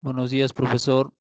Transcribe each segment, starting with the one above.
Buenos días, profesor.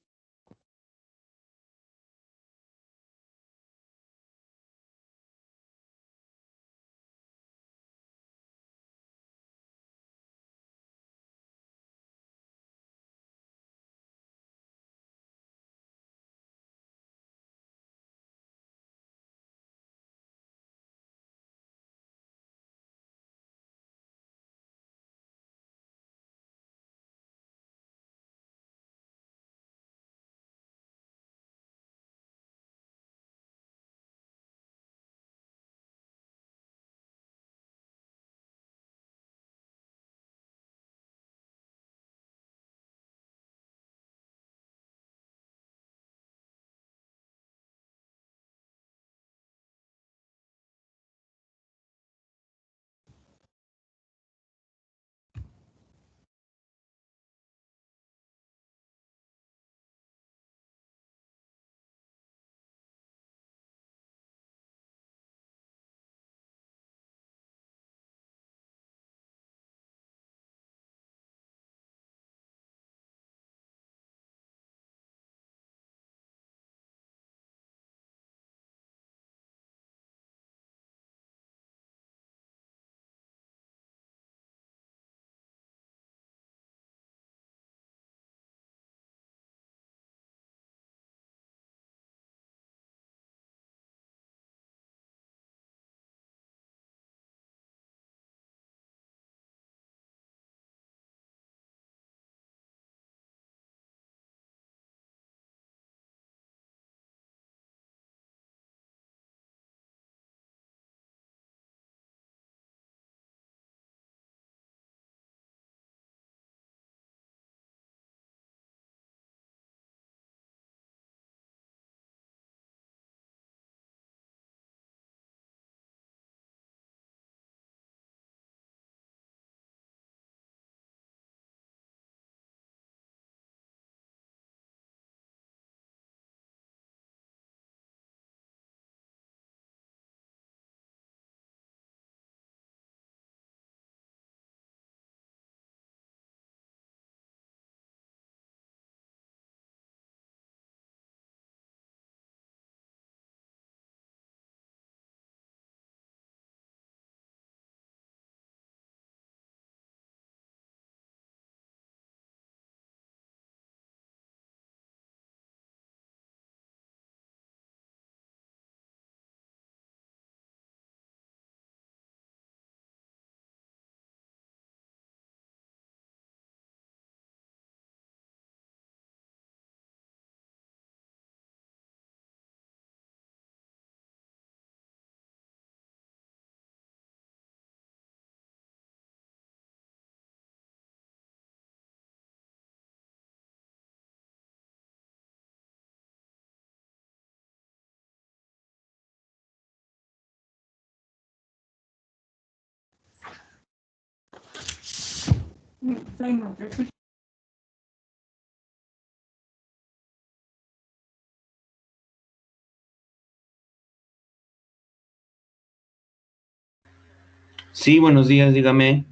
Sí, buenos días, dígame.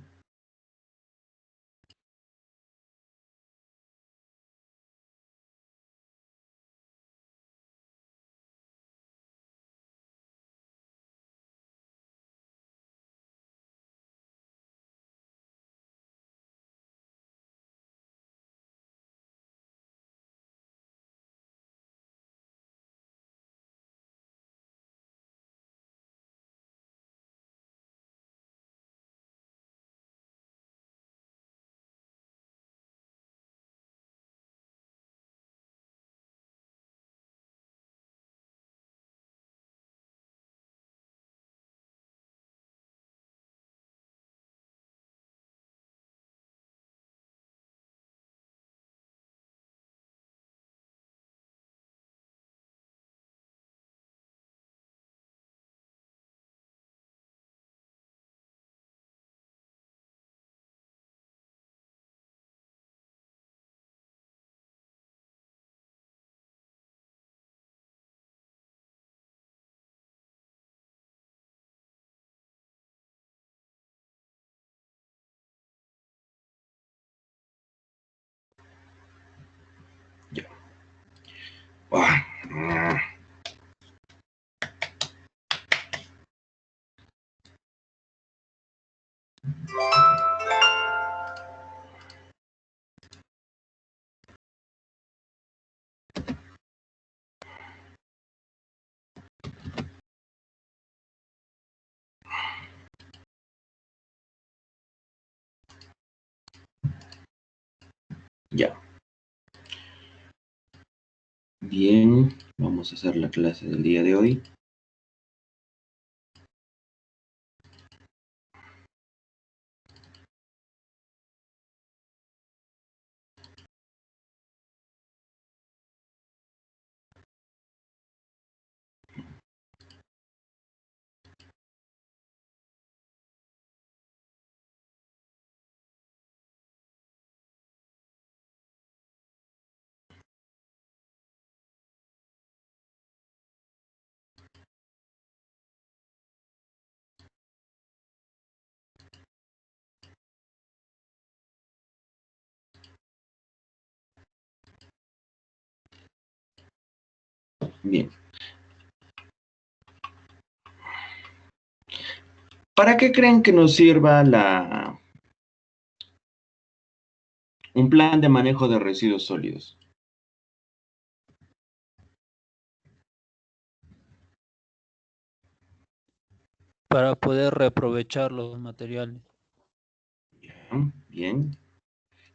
Ya. Bien, vamos a hacer la clase del día de hoy. Bien. ¿Para qué creen que nos sirva un plan de manejo de residuos sólidos? Para poder reaprovechar los materiales. Bien.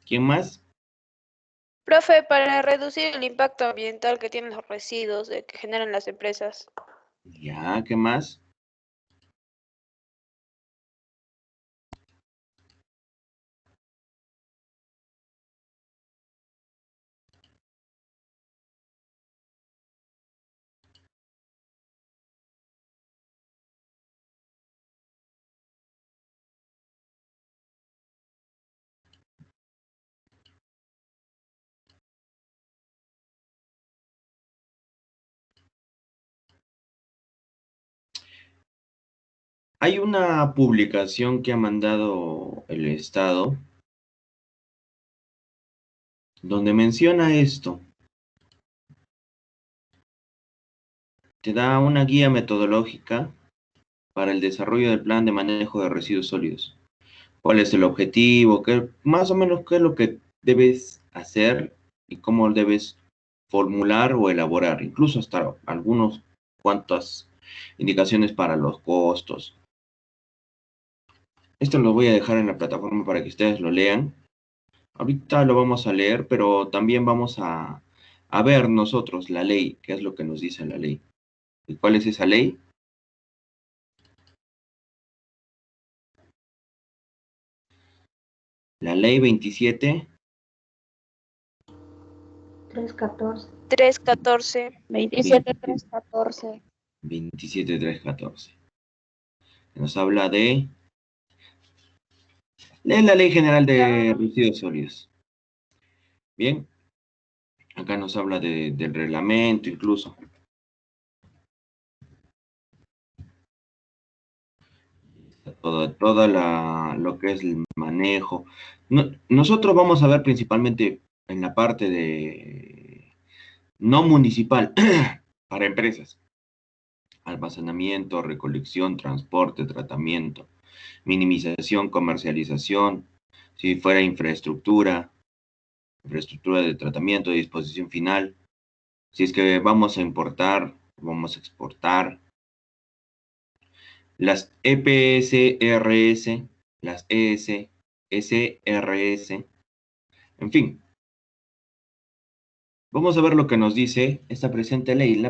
¿Quién más? Profe, para reducir el impacto ambiental que tienen los residuos que generan las empresas. Ya, ¿qué más? Hay una publicación que ha mandado el Estado donde menciona esto. Te da una guía metodológica para el desarrollo del plan de manejo de residuos sólidos. ¿Cuál es el objetivo? Más o menos qué es lo que debes hacer y cómo debes formular o elaborar. Incluso hasta algunos cuantas indicaciones para los costos. Esto lo voy a dejar en la plataforma para que ustedes lo lean. Ahorita lo vamos a leer, pero también vamos a ver nosotros la ley, qué es lo que nos dice la ley. ¿Y cuál es esa ley? La ley 27. 314. 314. 27314. 27314. Nos habla de la Ley General de Residuos Sólidos. Bien, acá nos habla del reglamento incluso. Toda lo que es el manejo. Nosotros vamos a ver principalmente en la parte de no municipal para empresas. Almacenamiento, recolección, transporte, tratamiento, minimización, comercialización, si fuera infraestructura de tratamiento, de disposición final, si es que vamos a importar, vamos a exportar, las EPSRS, las ES, SRS, en fin. Vamos a ver lo que nos dice esta presente ley.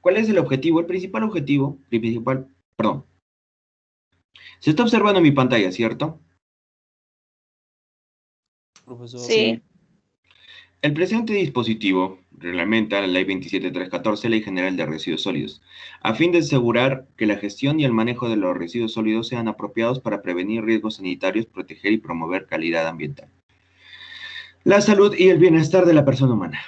¿Cuál es el objetivo? El principal objetivo, perdón. Se está observando en mi pantalla, ¿cierto? Profesor. Sí. El presente dispositivo reglamenta la Ley 27314, Ley General de Residuos Sólidos, a fin de asegurar que la gestión y el manejo de los residuos sólidos sean apropiados para prevenir riesgos sanitarios, proteger y promover calidad ambiental, la salud y el bienestar de la persona humana.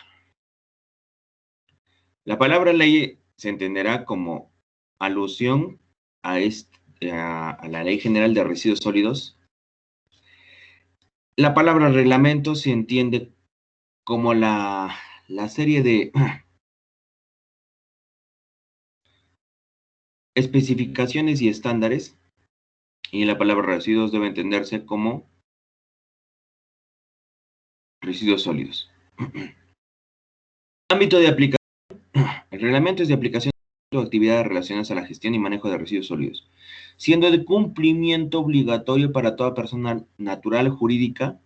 La palabra ley se entenderá como alusión a la Ley General de Residuos Sólidos. La palabra reglamento se entiende como la serie de especificaciones y estándares, y la palabra residuos debe entenderse como residuos sólidos. Ámbito de aplicación. El reglamento es de aplicación de actividades relacionadas a la gestión y manejo de residuos sólidos, siendo de cumplimiento obligatorio para toda persona natural, jurídica,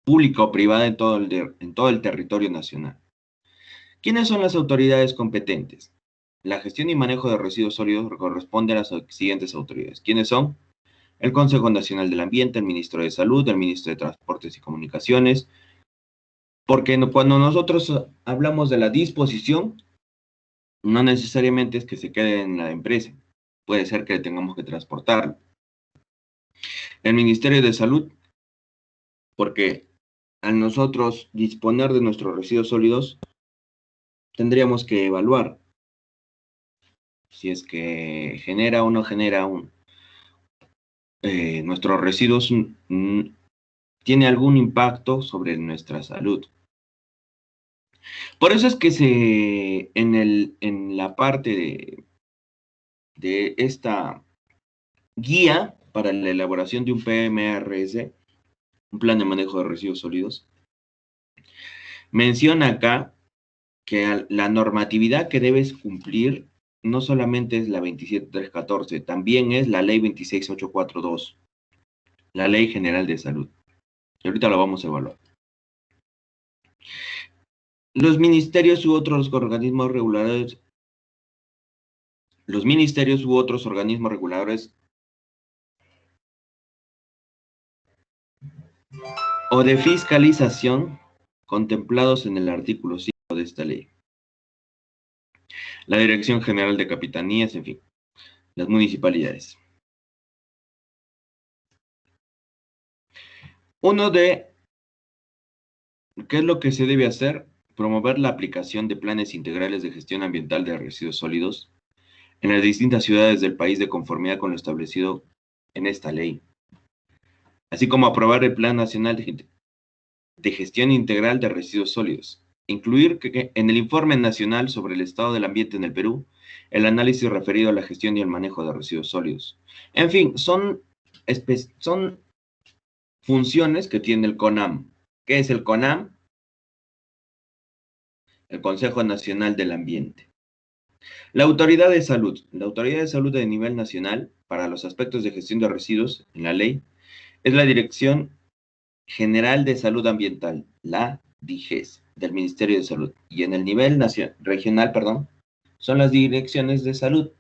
pública o privada en todo el territorio nacional. ¿Quiénes son las autoridades competentes? La gestión y manejo de residuos sólidos corresponde a las siguientes autoridades. ¿Quiénes son? El Consejo Nacional del Ambiente, el Ministro de Salud, el Ministro de Transportes y Comunicaciones, porque cuando nosotros hablamos de la disposición, no necesariamente es que se quede en la empresa, puede ser que tengamos que transportarlo. El Ministerio de Salud, porque al nosotros disponer de nuestros residuos sólidos, tendríamos que evaluar si es que genera o no genera nuestros residuos tiene algún impacto sobre nuestra salud. Por eso es que en la parte de esta guía para la elaboración de un PMRS, un plan de manejo de residuos sólidos, menciona acá que la normatividad que debes cumplir no solamente es la 27314, también es la ley 26842, la Ley General de Salud. Y ahorita lo vamos a evaluar. Los ministerios u otros organismos reguladores, o de fiscalización contemplados en el artículo 5 de esta ley. La Dirección General de Capitanías, en fin, las municipalidades. ¿Qué es lo que se debe hacer? Promover la aplicación de planes integrales de gestión ambiental de residuos sólidos en las distintas ciudades del país de conformidad con lo establecido en esta ley, así como aprobar el Plan Nacional de Gestión Integral de Residuos Sólidos. Incluir en el Informe Nacional sobre el Estado del Ambiente en el Perú el análisis referido a la gestión y el manejo de residuos sólidos. En fin, son funciones que tiene el CONAM. ¿Qué es el CONAM? El Consejo Nacional del Ambiente. La Autoridad de Salud. La Autoridad de Salud de nivel nacional para los aspectos de gestión de residuos en la ley es la Dirección General de Salud Ambiental, la DIGES, del Ministerio de Salud. Y en el nivel regional, son las direcciones de salud.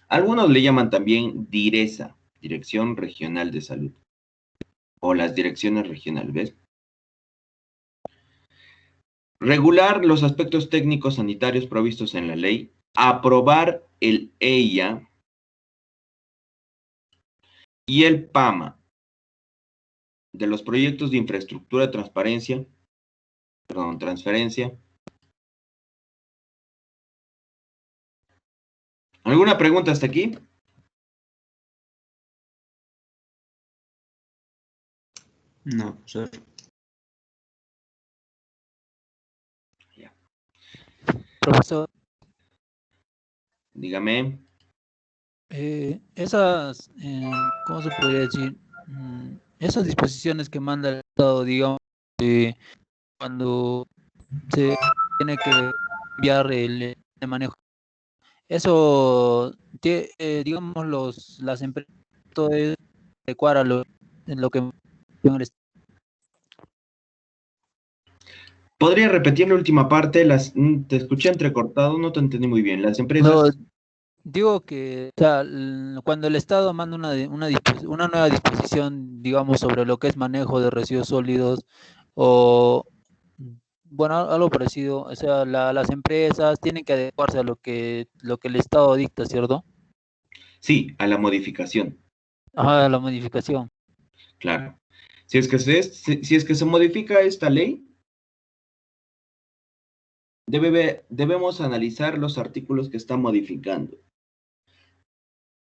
Algunos le llaman también DIRESA, Dirección Regional de Salud. O las direcciones regionales, ¿ves? Regular los aspectos técnicos sanitarios provistos en la ley. Aprobar el EIA y el PAMA de los proyectos de infraestructura transferencia. ¿Alguna pregunta hasta aquí? No, profesor. Ya. Profesor, Dígame. ¿Cómo se podría decir? Esas disposiciones que manda el Estado, digamos, cuando se tiene que enviar el manejo. Eso, digamos, las empresas, todo es adecuar a lo que en el Estado. ¿Podría repetir la última parte? Te escuché entrecortado, no te entendí muy bien. Las empresas... No, digo que, o sea, cuando el Estado manda una nueva disposición, digamos, sobre lo que es manejo de residuos sólidos o, bueno, algo parecido, o sea, las empresas tienen que adecuarse a lo que el Estado dicta, ¿cierto? Sí, a la modificación. Ajá, la modificación. Claro. Si es que se modifica esta ley, debemos analizar los artículos que está modificando.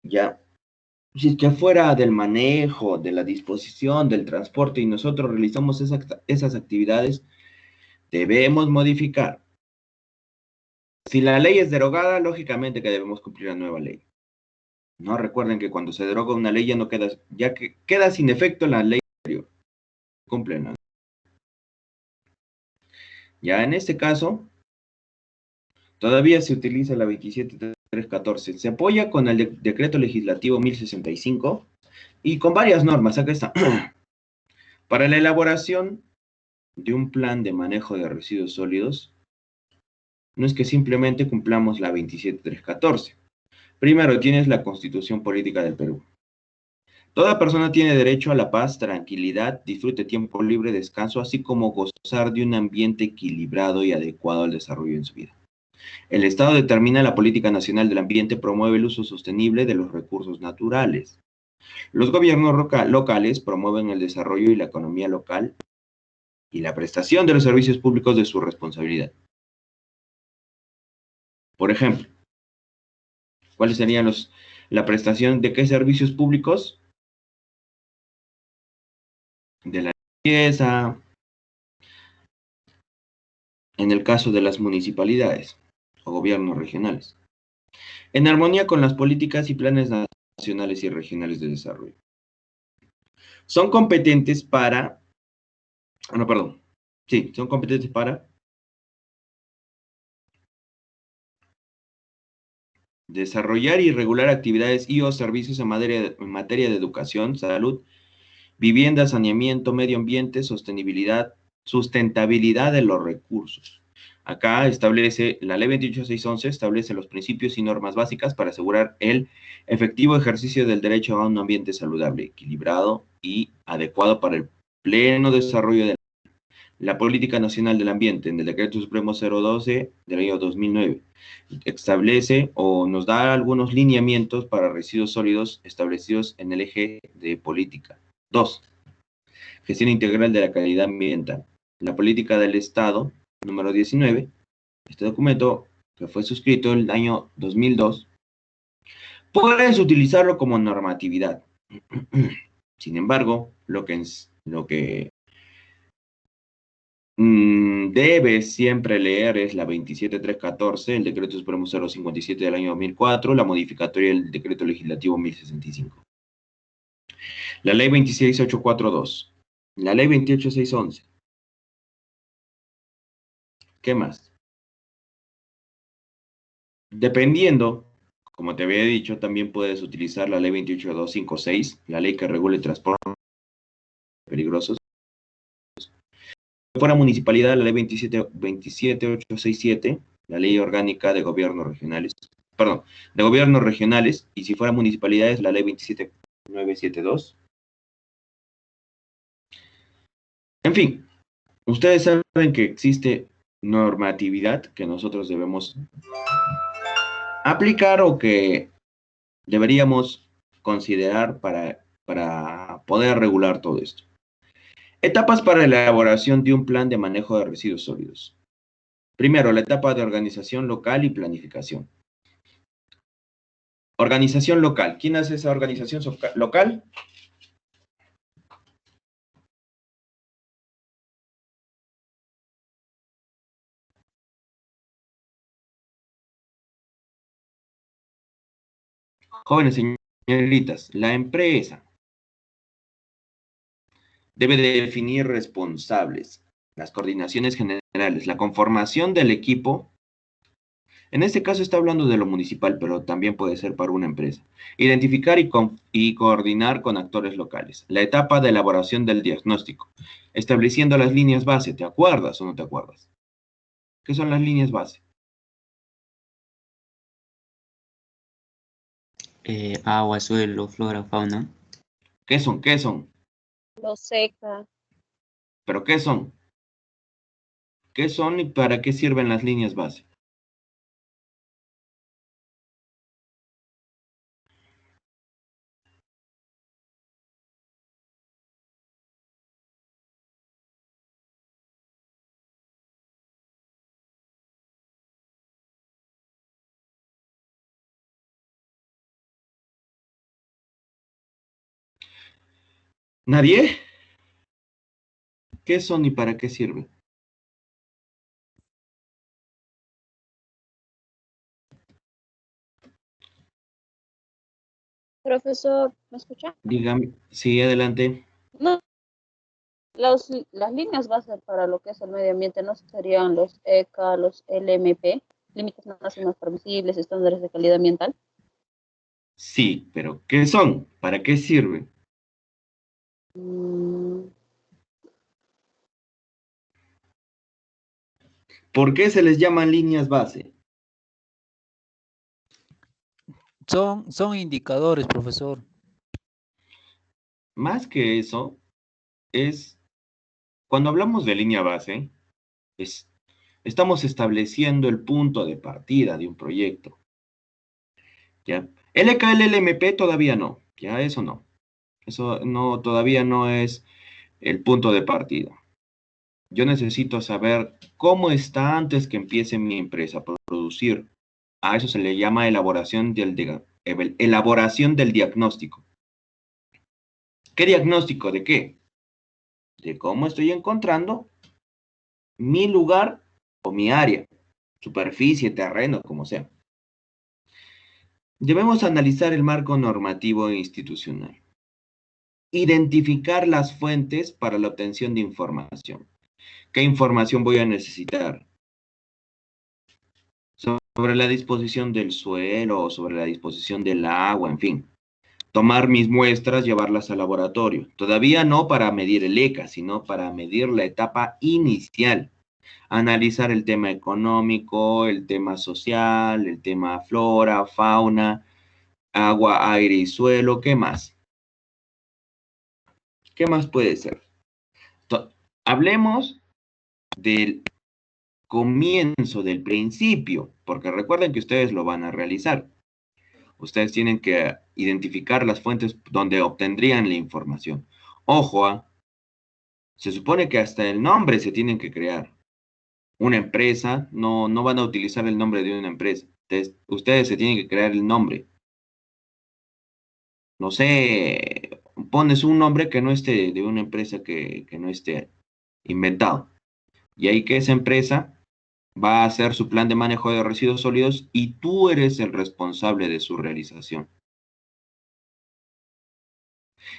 Ya. Si es que fuera del manejo, de la disposición, del transporte y nosotros realizamos esas actividades, debemos modificar. Si la ley es derogada, lógicamente que debemos cumplir la nueva ley. No recuerden que cuando se deroga una ley ya no queda, ya que queda sin efecto la ley anterior. Cumplen, ¿no? Ya en este caso, todavía se utiliza la 27314. Se apoya con el decreto legislativo 1065 y con varias normas. Acá está. Para la elaboración de un plan de manejo de residuos sólidos, no es que simplemente cumplamos la 27314. Primero, tienes la Constitución Política del Perú. Toda persona tiene derecho a la paz, tranquilidad, disfrute, tiempo libre, descanso, así como gozar de un ambiente equilibrado y adecuado al desarrollo en su vida. El Estado determina la política nacional del ambiente, promueve el uso sostenible de los recursos naturales. Los gobiernos locales promueven el desarrollo y la economía local y la prestación de los servicios públicos de su responsabilidad. Por ejemplo, ¿cuáles serían la prestación de qué servicios públicos? De la limpieza, en el caso de las municipalidades o gobiernos regionales, en armonía con las políticas y planes nacionales y regionales de desarrollo. Son competentes para, no, perdón, sí, son competentes para desarrollar y regular actividades y o servicios en materia de educación, salud, vivienda, saneamiento, medio ambiente, sustentabilidad de los recursos. Acá establece, la ley 28611 establece los principios y normas básicas para asegurar el efectivo ejercicio del derecho a un ambiente saludable, equilibrado y adecuado para el pleno desarrollo de la Política Nacional del Ambiente. En el Decreto Supremo 012 del año 2009 establece o nos da algunos lineamientos para residuos sólidos establecidos en el eje de política. 2. Gestión integral de la calidad ambiental. La política del Estado, número 19. Este documento, que fue suscrito el año 2002, puedes utilizarlo como normatividad. Sin embargo, lo que debes siempre leer es la 27314, el Decreto Supremo 057 del año 2004, la modificatoria del Decreto Legislativo 1065. La Ley 26842, la Ley 28611. ¿Qué más? Dependiendo, como te había dicho, también puedes utilizar la Ley 28256, la ley que regula el transporte peligrosos. Si fuera municipalidad, la Ley 27867, la Ley Orgánica de Gobiernos Regionales, perdón, de Gobiernos Regionales, y si fuera municipalidades, la Ley 27972. En fin, ustedes saben que existe normatividad que nosotros debemos aplicar o que deberíamos considerar para poder regular todo esto. Etapas para la elaboración de un plan de manejo de residuos sólidos. Primero, la etapa de organización local y planificación. Organización local. ¿Quién hace esa organización local? Jóvenes señoritas, la empresa debe definir responsables, las coordinaciones generales, la conformación del equipo. En este caso está hablando de lo municipal, pero también puede ser para una empresa. Identificar y coordinar con actores locales. La etapa de elaboración del diagnóstico. Estableciendo las líneas base. ¿Te acuerdas o no te acuerdas? ¿Qué son las líneas base? Agua, suelo, flora, fauna. ¿Qué son? ¿Qué son? Lo seca. ¿Pero qué son? ¿Qué son y para qué sirven las líneas base? ¿Nadie? ¿Qué son y para qué sirven? Profesor, ¿me escucha? Dígame, sí, adelante. No, las líneas base para lo que es el medio ambiente no serían los ECA, los LMP, límites máximos permisibles, estándares de calidad ambiental. Sí, pero ¿qué son? ¿Para qué sirven? Mm, ¿Por qué se les llaman líneas base? Son indicadores, profesor. Más que eso, es cuando hablamos de línea base, es, estamos estableciendo el punto de partida de un proyecto. ¿Ya? LKLLMP todavía no, ya eso no. Eso no, todavía no es el punto de partida. Yo necesito saber cómo está antes que empiece mi empresa a producir. A eso se le llama elaboración del diagnóstico. ¿Qué diagnóstico? ¿De qué? De cómo estoy encontrando mi lugar o mi área, superficie, terreno, como sea. Debemos analizar el marco normativo e institucional. Identificar las fuentes para la obtención de información. ¿Qué información voy a necesitar? Sobre la disposición del suelo, sobre la disposición del agua, en fin. Tomar mis muestras, llevarlas al laboratorio. Todavía no para medir el ECA, sino para medir la etapa inicial. Analizar el tema económico, el tema social, el tema flora, fauna, agua, aire y suelo. ¿Qué más? ¿Qué más puede ser? Hablemos del comienzo, del principio, porque recuerden que ustedes lo van a realizar. Ustedes tienen que identificar las fuentes donde obtendrían la información. Ojo, se supone que hasta el nombre se tienen que crear. Una empresa, no van a utilizar el nombre de una empresa. Ustedes se tienen que crear el nombre. No sé, pones un nombre que no esté de una empresa que no esté inventado. Y ahí que esa empresa va a hacer su plan de manejo de residuos sólidos y tú eres el responsable de su realización.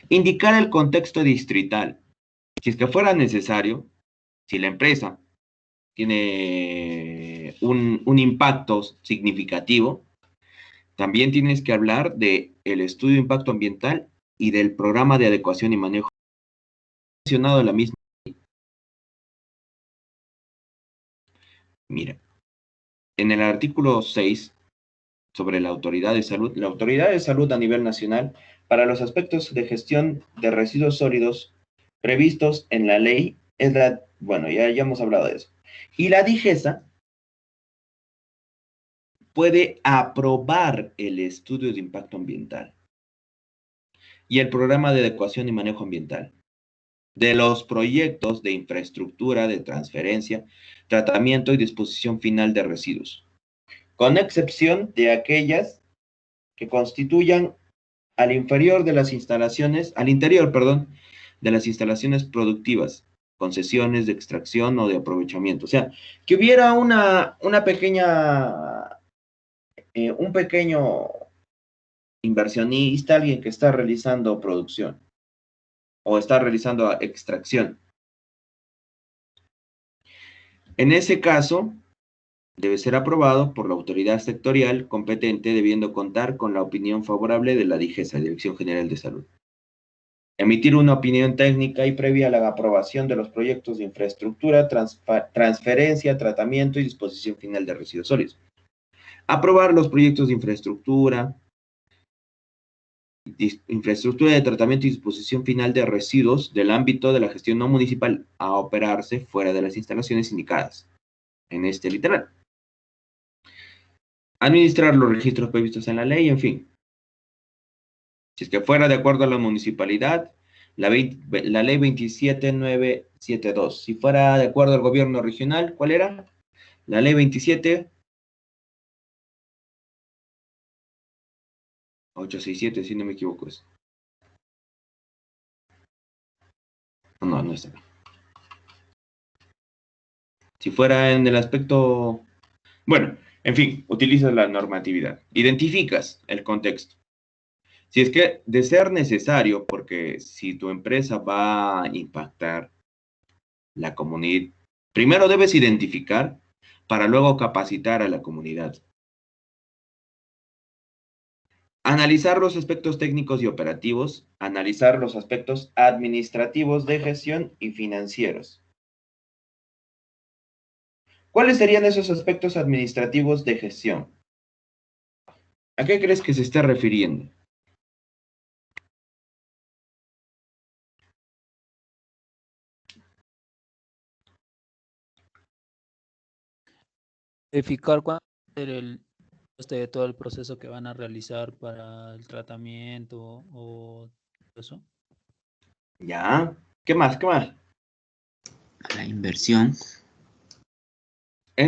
Indicar el contexto distrital. Si es que fuera necesario, si la empresa tiene un impacto significativo, también tienes que hablar de el estudio de impacto ambiental y del programa de adecuación y manejo mencionado la misma. Mira, en el artículo 6 sobre la autoridad de salud a nivel nacional para los aspectos de gestión de residuos sólidos previstos en la ley es la, bueno, ya hemos hablado de eso. Y la DIGESA puede aprobar el estudio de impacto ambiental y el programa de adecuación y manejo ambiental de los proyectos de infraestructura de transferencia, tratamiento y disposición final de residuos, con excepción de aquellas que constituyan al interior, perdón, de las instalaciones productivas, concesiones de extracción o de aprovechamiento. O sea, que hubiera una pequeña, un pequeño inversionista, alguien que está realizando producción o está realizando extracción. En ese caso, debe ser aprobado por la autoridad sectorial competente, debiendo contar con la opinión favorable de la DIGESA, Dirección General de Salud. Emitir una opinión técnica y previa a la aprobación de los proyectos de infraestructura, transferencia, tratamiento y disposición final de residuos sólidos. Aprobar los proyectos de infraestructura de tratamiento y disposición final de residuos del ámbito de la gestión no municipal a operarse fuera de las instalaciones indicadas en este literal. Administrar los registros previstos en la ley, en fin. Si es que fuera de acuerdo a la municipalidad, la ley 27972. Si fuera de acuerdo al gobierno regional, ¿cuál era? La ley 27867, si no me equivoco. No está acá. Si fuera en el aspecto... Bueno, en fin, utilizas la normatividad. Identificas el contexto. Si es que de ser necesario, porque si tu empresa va a impactar la comunidad, primero debes identificar para luego capacitar a la comunidad. Analizar los aspectos técnicos y operativos, analizar los aspectos administrativos de gestión y financieros. ¿Cuáles serían esos aspectos administrativos de gestión? ¿A qué crees que se está refiriendo? Verificar cuánto va a ser el coste de todo el proceso que van a realizar para el tratamiento o eso. Ya. ¿Qué más? ¿Qué más? La inversión,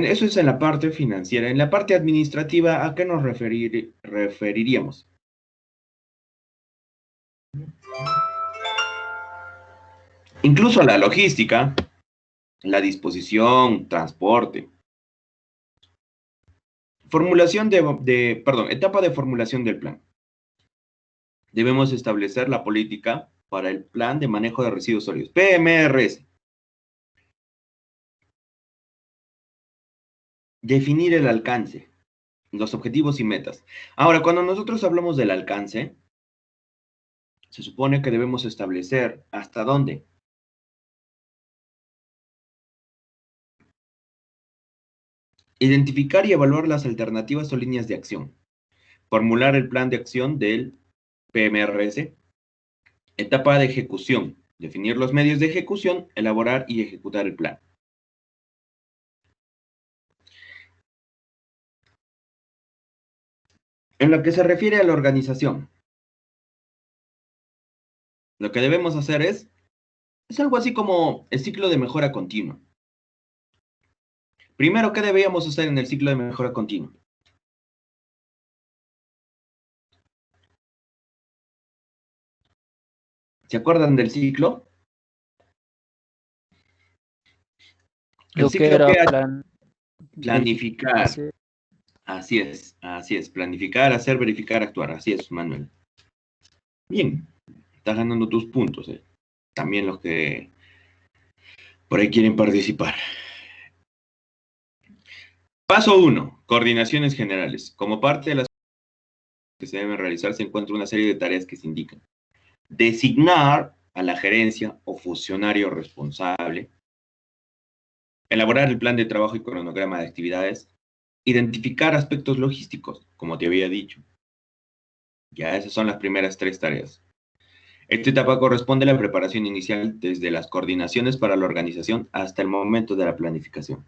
Eso es en la parte financiera. En la parte administrativa, ¿a qué nos referiríamos? Incluso la logística, la disposición, transporte. Etapa de formulación del plan. Debemos establecer la política para el plan de manejo de residuos sólidos, PMRS. Definir el alcance, los objetivos y metas. Ahora, cuando nosotros hablamos del alcance, se supone que debemos establecer hasta dónde. Identificar y evaluar las alternativas o líneas de acción. Formular el plan de acción del PMRS. Etapa de ejecución. Definir los medios de ejecución, elaborar y ejecutar el plan. En lo que se refiere a la organización, lo que debemos hacer es algo así como el ciclo de mejora continua. Primero, ¿qué deberíamos hacer en el ciclo de mejora continua? ¿Se acuerdan del ciclo? El Lo que ciclo era que verificar, planificar. Así es. Planificar, hacer, verificar, actuar. Así es, Manuel. Bien, estás ganando tus puntos. También los que por ahí quieren participar. Paso 1. Coordinaciones generales. Como parte de las que se deben realizar, se encuentra una serie de tareas que se indican. Designar a la gerencia o funcionario responsable. Elaborar el plan de trabajo y cronograma de actividades. Identificar aspectos logísticos, como te había dicho. Ya esas son las primeras 3 tareas. Esta etapa corresponde a la preparación inicial desde las coordinaciones para la organización hasta el momento de la planificación.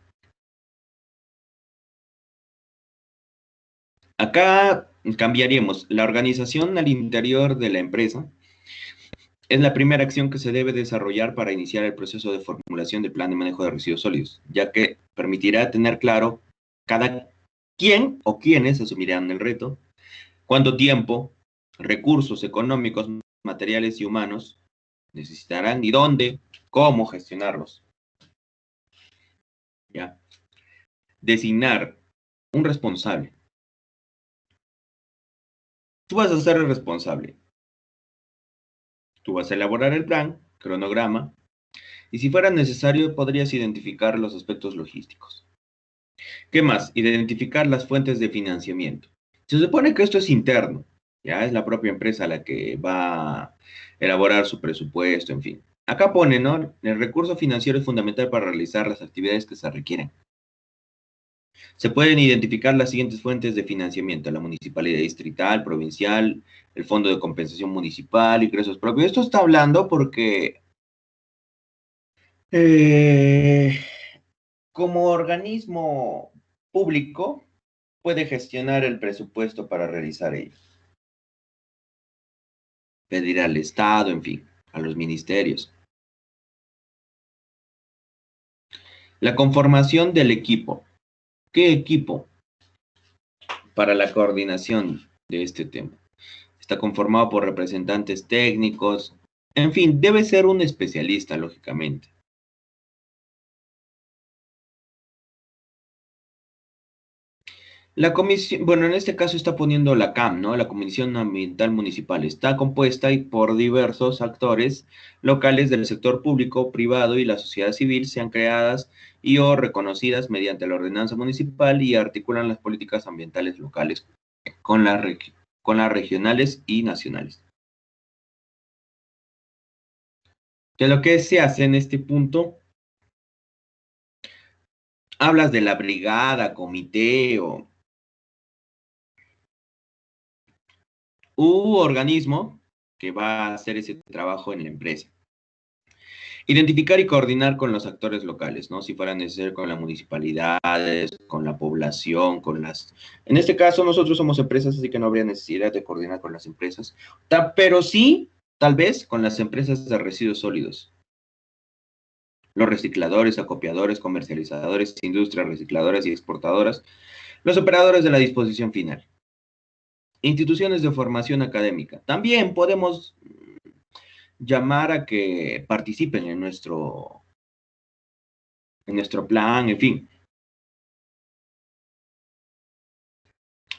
Acá cambiaríamos la organización al interior de la empresa. Es la primera acción que se debe desarrollar para iniciar el proceso de formulación del plan de manejo de residuos sólidos, ya que permitirá tener claro cada quién o quiénes asumirán el reto, cuánto tiempo, recursos económicos, materiales y humanos necesitarán y dónde, cómo gestionarlos. ¿Ya? Designar un responsable. Tú vas a ser el responsable. Tú vas a elaborar el plan, cronograma, y si fuera necesario podrías identificar los aspectos logísticos. ¿Qué más? Identificar las fuentes de financiamiento. Se supone que esto es interno, ya es la propia empresa la que va a elaborar su presupuesto, en fin. Acá pone, ¿no? El recurso financiero es fundamental para realizar las actividades que se requieren. Se pueden identificar las siguientes fuentes de financiamiento: la municipalidad distrital, provincial, el Fondo de Compensación Municipal, ingresos propios. Esto está hablando porque como organismo público puede gestionar el presupuesto para realizar ello. Pedir al Estado, en fin, a los ministerios. La conformación del equipo. ¿Qué equipo para la coordinación de este tema? Está conformado por representantes técnicos. En fin, debe ser un especialista, lógicamente. La comisión, bueno, en este caso está poniendo la CAM, ¿no? La Comisión Ambiental Municipal. Está compuesta y por diversos actores locales del sector público, privado y la sociedad civil, sean creadas y o reconocidas mediante la ordenanza municipal y articulan las políticas ambientales locales con las regionales y nacionales. Que lo que se hace en este punto, hablas de la brigada, comité o u organismo que va a hacer ese trabajo en la empresa. Identificar y coordinar con los actores locales, ¿no? Si fuera necesario con las municipalidades, con la población, con las... En este caso nosotros somos empresas, así que no habría necesidad de coordinar con las empresas, pero sí, tal vez, con las empresas de residuos sólidos. Los recicladores, acopiadores, comercializadores, industrias recicladoras y exportadoras, los operadores de la disposición final. Instituciones de formación académica. También podemos llamar a que participen en nuestro plan, en fin.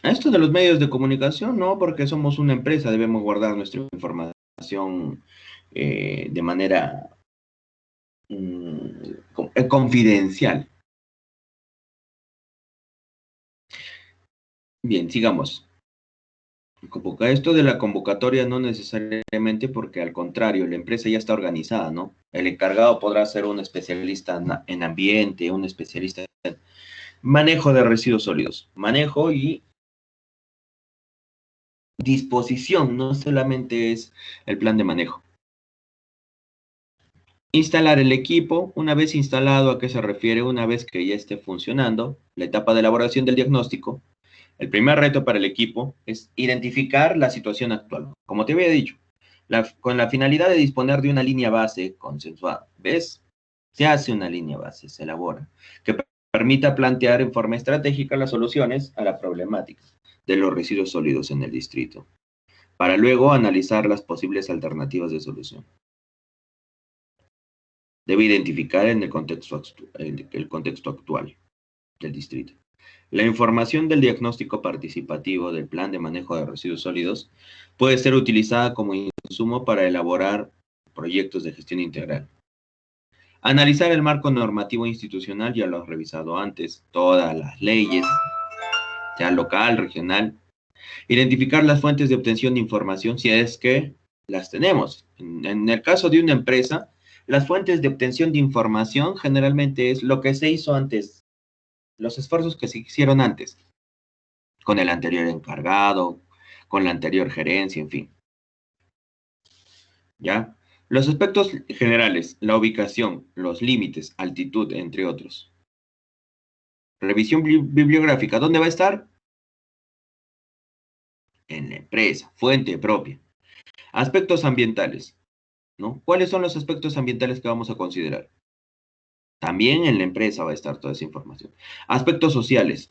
Esto de los medios de comunicación, no, porque somos una empresa, debemos guardar nuestra información de manera confidencial. Bien, sigamos. Esto de la convocatoria no necesariamente porque al contrario, la empresa ya está organizada, ¿no? El encargado podrá ser un especialista en ambiente, un especialista en manejo de residuos sólidos, manejo y disposición, no solamente es el plan de manejo. Instalar el equipo, una vez instalado, ¿a qué se refiere? Una vez que ya esté funcionando, la etapa de elaboración del diagnóstico. El primer reto para el equipo es identificar la situación actual. Como te había dicho, con la finalidad de disponer de una línea base consensuada. ¿Ves? Se hace una línea base, se elabora, que permita plantear en forma estratégica las soluciones a la problemática de los residuos sólidos en el distrito, para luego analizar las posibles alternativas de solución. Debe identificar en el contexto actual del distrito. La información del diagnóstico participativo del plan de manejo de residuos sólidos puede ser utilizada como insumo para elaborar proyectos de gestión integral. Analizar el marco normativo institucional, ya lo has revisado antes, todas las leyes, sea local, regional. Identificar las fuentes de obtención de información si es que las tenemos. En el caso de una empresa, las fuentes de obtención de información generalmente es lo que se hizo antes, los esfuerzos que se hicieron antes, con el anterior encargado, con la anterior gerencia, en fin. ¿Ya? Los aspectos generales, la ubicación, los límites, altitud, entre otros. Revisión bibliográfica, ¿dónde va a estar? En la empresa, fuente propia. Aspectos ambientales, ¿no? ¿Cuáles son los aspectos ambientales que vamos a considerar? También en la empresa va a estar toda esa información. Aspectos sociales,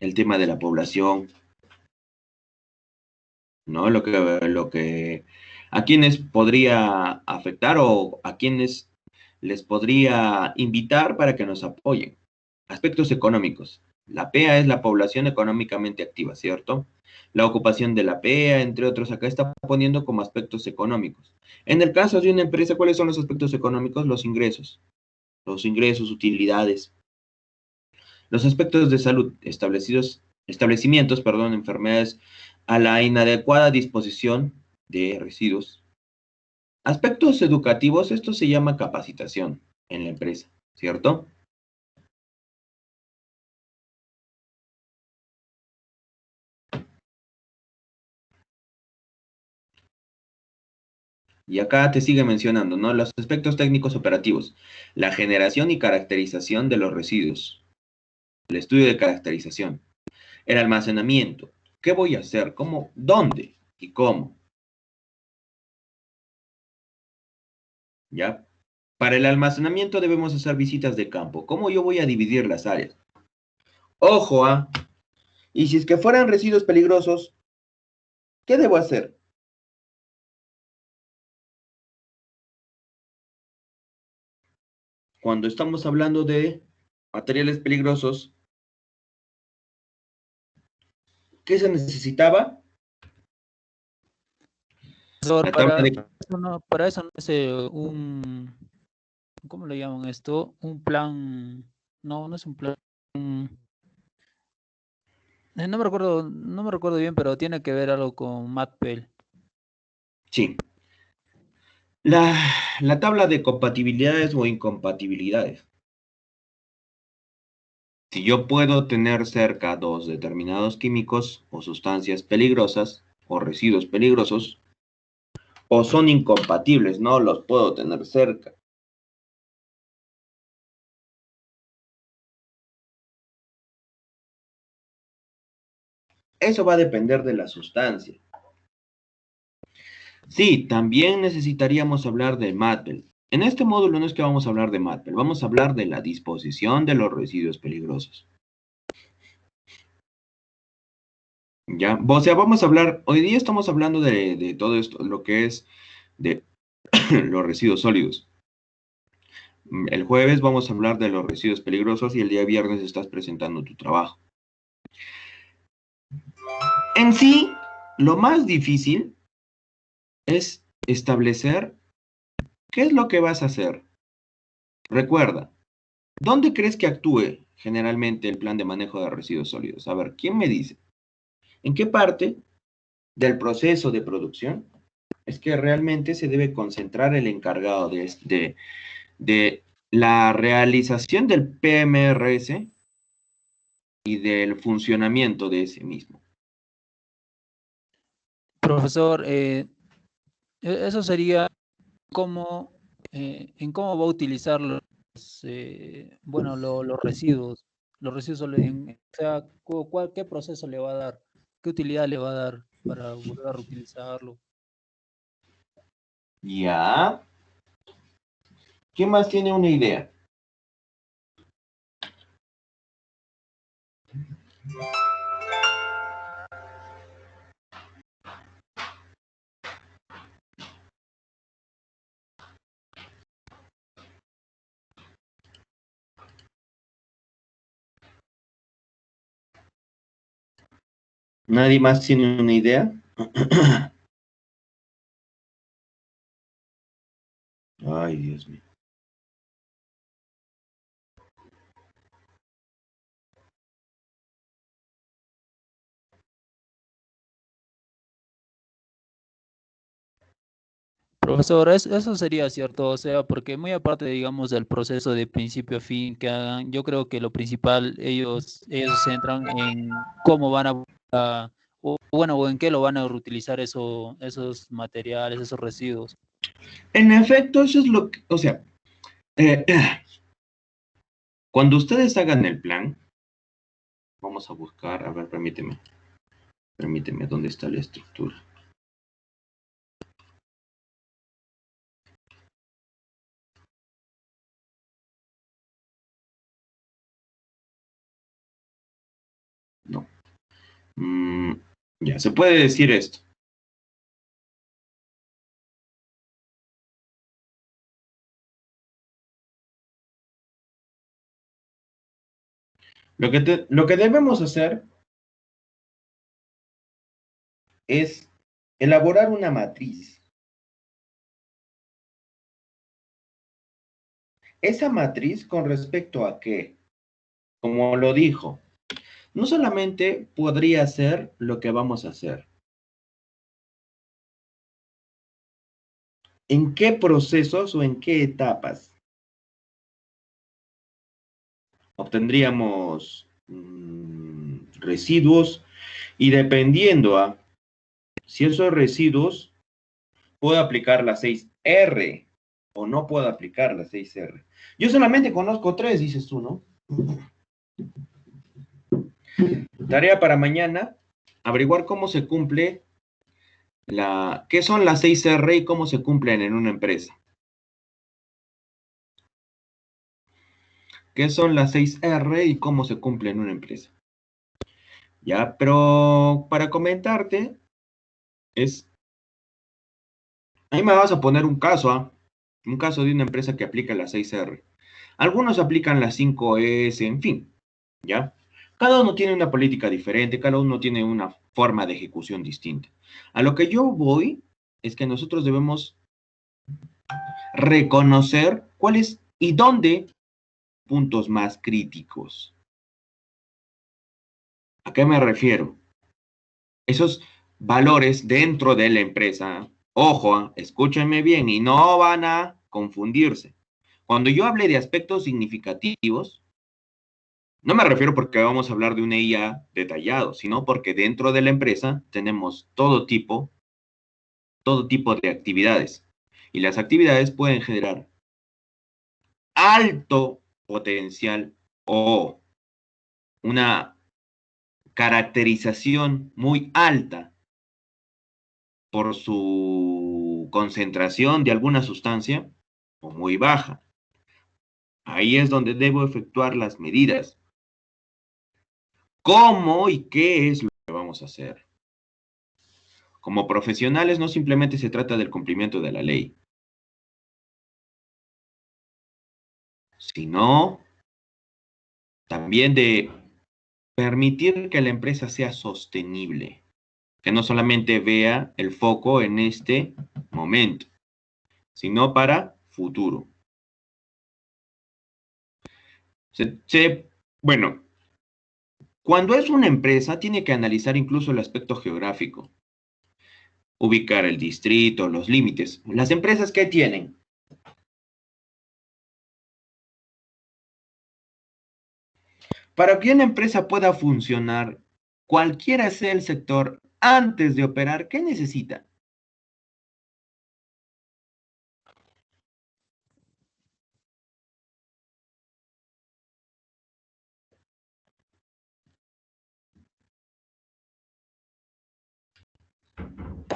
el tema de la población, ¿no? A quienes podría afectar o a quienes les podría invitar para que nos apoyen. Aspectos económicos. La PEA es la población económicamente activa, ¿cierto? La ocupación de la PEA, entre otros, acá está poniendo como aspectos económicos. En el caso de una empresa, ¿cuáles son los aspectos económicos? Los ingresos, utilidades. Los aspectos de salud, establecimientos, perdón, enfermedades a la inadecuada disposición de residuos. Aspectos educativos, esto se llama capacitación en la empresa, ¿cierto? Y acá te sigue mencionando, ¿no? Los aspectos técnicos operativos, la generación y caracterización de los residuos, el estudio de caracterización, el almacenamiento, ¿qué voy a hacer? ¿Cómo? ¿Dónde? ¿Y cómo? ¿Ya? Para el almacenamiento debemos hacer visitas de campo. ¿Cómo yo voy a dividir las áreas? Ojo, ¿ah? Y si es que fueran residuos peligrosos, ¿qué debo hacer? Cuando estamos hablando de materiales peligrosos, ¿Qué se necesitaba? Profesor, La tabla de... para eso no es un, ¿cómo le llaman esto? Un plan, no es un plan, no me recuerdo bien, pero tiene que ver algo con MATPEL. Sí. La tabla de compatibilidades o incompatibilidades. Si yo puedo tener cerca dos determinados químicos o sustancias peligrosas o residuos peligrosos, o son incompatibles, no los puedo tener cerca. Eso va a depender de la sustancia. Sí, también necesitaríamos hablar de MATPEL. En este módulo no es que vamos a hablar de MATPEL, vamos a hablar de la disposición de los residuos peligrosos. ¿Ya? O sea, vamos a hablar, hoy día estamos hablando de todo esto, lo que es de los residuos sólidos. El jueves vamos a hablar de los residuos peligrosos y el día viernes estás presentando tu trabajo. En sí, lo más difícil es establecer qué es lo que vas a hacer. Recuerda, ¿dónde crees que actúe generalmente el plan de manejo de residuos sólidos? A ver, ¿quién me dice? ¿En qué parte del proceso de producción es que realmente se debe concentrar el encargado de la realización del PMRS y del funcionamiento de ese mismo? Profesor, eso sería cómo, en cómo va a utilizar bueno, los residuos sólidos, o sea, qué proceso le va a dar, qué utilidad le va a dar para volver a reutilizarlo. Ya. ¿Quién más tiene una idea? ¿Nadie más tiene una idea? Ay, Dios mío. Profesor, eso sería cierto, o sea, porque muy aparte, digamos, del proceso de principio a fin que hagan, yo creo que lo principal, ellos se centran en cómo van o bueno, o en qué lo van a reutilizar esos materiales, esos residuos. En efecto, eso es lo que, o sea, eh, cuando ustedes hagan el plan, vamos a buscar, a ver, permíteme, ¿dónde está la estructura? No. Ya, se puede decir esto. Lo que debemos hacer es elaborar una matriz. Esa matriz con respecto a qué, como lo dijo, no solamente podría ser lo que vamos a hacer. ¿En qué procesos o en qué etapas obtendríamos residuos? Y dependiendo a si esos residuos puedo aplicar la 6R o no puedo aplicar la 6R. Yo solamente conozco 3, dices tú, ¿no? Tarea para mañana, averiguar cómo se cumple qué son las 6R y cómo se cumplen en una empresa. ¿Qué son las 6R y cómo se cumplen en una empresa? Ya, pero para comentarte, ahí me vas a poner un caso, ¿ah? Un caso de una empresa que aplica la 6R. Algunos aplican la 5S, en fin, ¿ya? Cada uno tiene una política diferente, cada uno tiene una forma de ejecución distinta. A lo que yo voy es que nosotros debemos reconocer cuáles y dónde puntos más críticos. ¿A qué me refiero? Esos valores dentro de la empresa, ojo, escúchenme bien y no van a confundirse. Cuando yo hable de aspectos significativos, no me refiero porque vamos a hablar de una IA detallado, sino porque dentro de la empresa tenemos todo tipo de actividades. Y las actividades pueden generar alto potencial o una caracterización muy alta por su concentración de alguna sustancia o muy baja. Ahí es donde debo efectuar las medidas. ¿Cómo y qué es lo que vamos a hacer? Como profesionales no simplemente se trata del cumplimiento de la ley, sino también de permitir que la empresa sea sostenible, que no solamente vea el foco en este momento, sino para futuro. Bueno, cuando es una empresa, tiene que analizar incluso el aspecto geográfico, ubicar el distrito, los límites. Las empresas, ¿qué tienen? Para que una empresa pueda funcionar, cualquiera sea el sector, antes de operar, ¿qué necesita?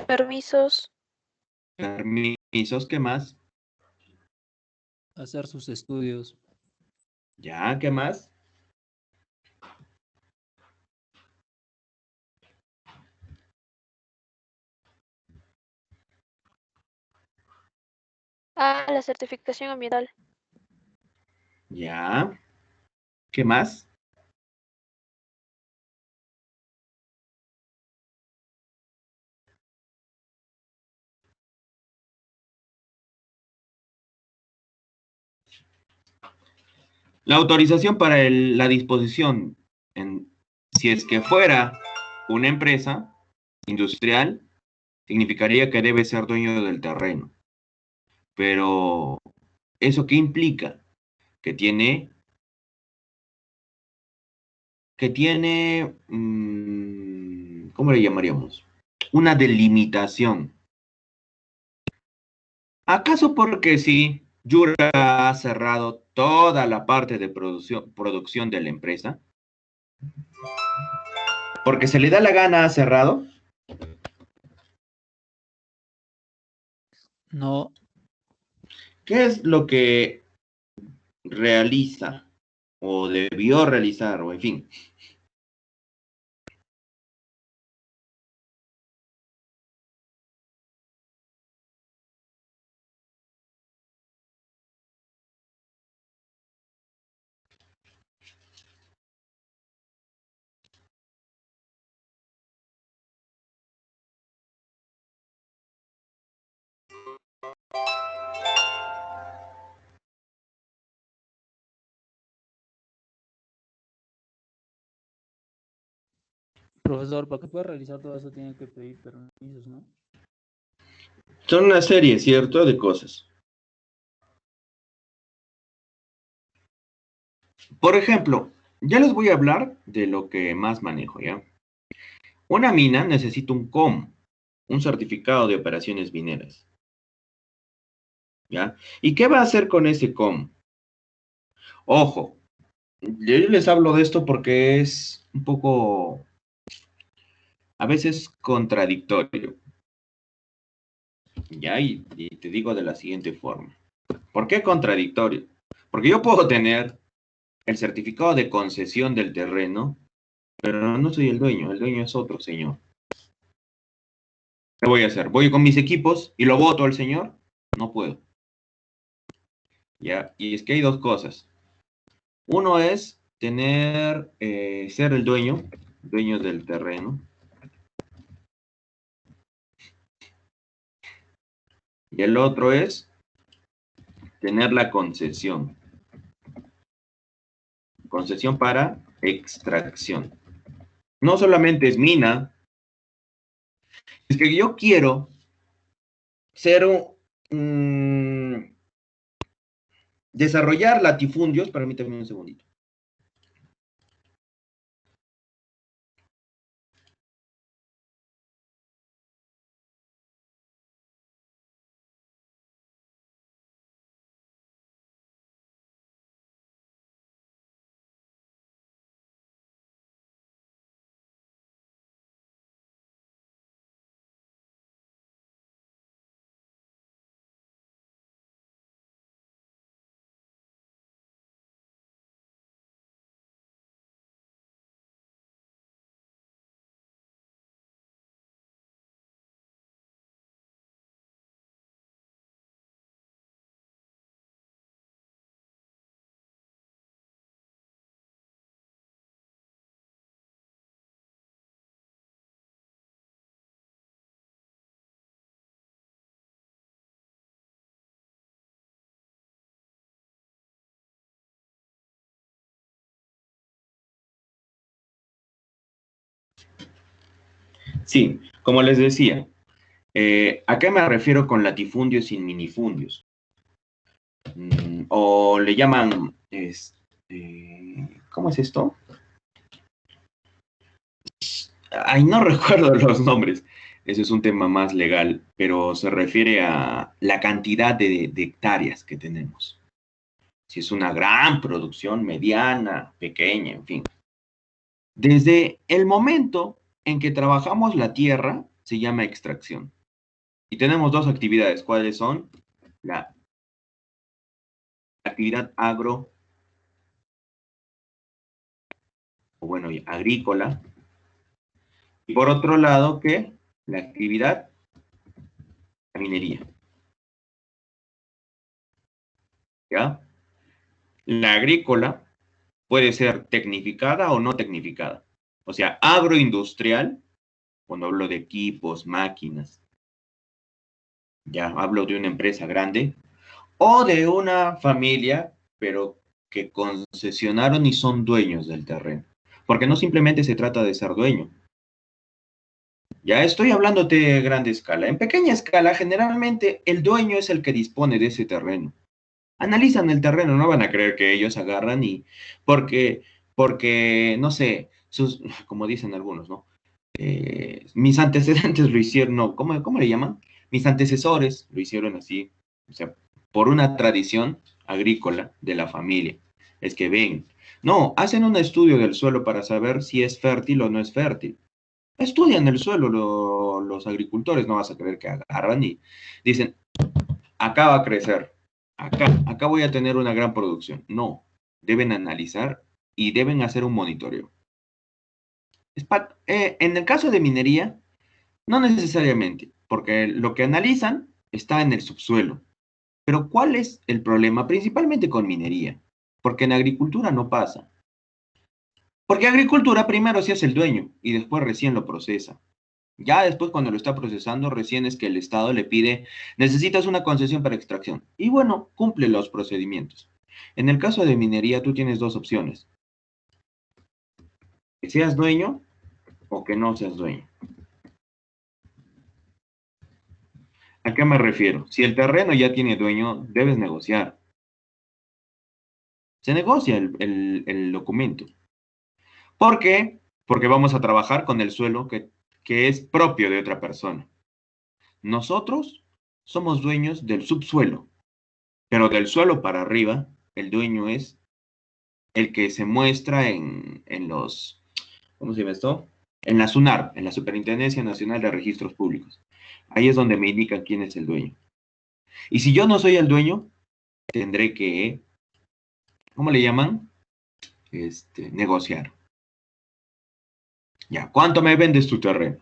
Permisos. Permisos, ¿qué más? Hacer sus estudios. Ya, ¿qué más? Ah, la certificación ambiental. Ya, ¿qué más? La autorización para la disposición, si es que fuera una empresa industrial, significaría que debe ser dueño del terreno. Pero, ¿eso qué implica? Que tiene, ¿cómo le llamaríamos? Una delimitación. ¿Acaso porque si Yura ha cerrado toda la parte de producción de la empresa? ¿Porque se le da la gana ha cerrado? No, ¿Qué es lo que realiza o debió realizar o en fin? profesor, para que pueda realizar todo eso tiene que pedir permisos, ¿no? Son una serie, ¿cierto?, de cosas. Por ejemplo, ya les voy a hablar de lo que más manejo, ¿ya? Una mina necesita un COM, un certificado de operaciones mineras, ¿ya? ¿Y qué va a hacer con ese COM? Ojo, yo les hablo de esto porque es un poco, a veces, contradictorio, ¿ya? Y te digo de la siguiente forma. ¿Por qué contradictorio? Porque yo puedo tener el certificado de concesión del terreno, pero no soy el dueño es otro señor. ¿Qué voy a hacer? ¿Voy con mis equipos y lo voto al señor? No puedo. ¿Ya? Y es que hay dos cosas. Uno es ser el dueño del terreno. Y el otro es tener la concesión. Concesión para extracción. No solamente es mina, es que yo quiero ser desarrollar latifundios, permítame un segundito. Sí, como les decía, ¿a qué me refiero con latifundios y minifundios? O le llaman, ¿cómo es esto? Ay, no recuerdo los nombres. Ese es un tema más legal, pero se refiere a la cantidad de hectáreas que tenemos. Si es una gran producción, mediana, pequeña, en fin. Desde el momento en que trabajamos la tierra, se llama extracción. Y tenemos dos actividades. ¿Cuáles son? La actividad agrícola. Y por otro lado, ¿qué? La actividad, la minería. ¿Ya? La agrícola puede ser tecnificada o no tecnificada. O sea, agroindustrial, cuando hablo de equipos, máquinas, ya hablo de una empresa grande, o de una familia, pero que concesionaron y son dueños del terreno. Porque no simplemente se trata de ser dueño. Ya estoy hablando de grande escala. En pequeña escala, generalmente el dueño es el que dispone de ese terreno. Analizan el terreno, no van a creer que ellos agarran y porque no sé, como dicen algunos, ¿no? Mis antecedentes lo hicieron, no, ¿cómo le llaman? Mis antecesores lo hicieron así, o sea, por una tradición agrícola de la familia. Es que ven, no, hacen un estudio del suelo para saber si es fértil o no es fértil. Estudian el suelo los agricultores, no vas a creer que agarran y dicen, acá va a crecer, acá voy a tener una gran producción. No, deben analizar y deben hacer un monitoreo. En el caso de minería, no necesariamente, porque lo que analizan está en el subsuelo. Pero ¿cuál es el problema? Principalmente con minería, porque en agricultura no pasa. Porque agricultura primero se hace el dueño y después recién lo procesa. Ya después cuando lo está procesando, recién es que el Estado le pide, necesitas una concesión para extracción. Y bueno, cumple los procedimientos. En el caso de minería, tú tienes dos opciones. Que seas dueño o que no seas dueño. ¿A qué me refiero? Si el terreno ya tiene dueño, debes negociar. Se negocia el documento. ¿Por qué? Porque vamos a trabajar con el suelo que es propio de otra persona. Nosotros somos dueños del subsuelo, pero del suelo para arriba, el dueño es el que se muestra en los, ¿cómo se llama esto? En la SUNAR, en la Superintendencia Nacional de Registros Públicos. Ahí es donde me indican quién es el dueño. Y si yo no soy el dueño, tendré que, ¿cómo le llaman? Negociar. Ya, ¿cuánto me vendes tu terreno?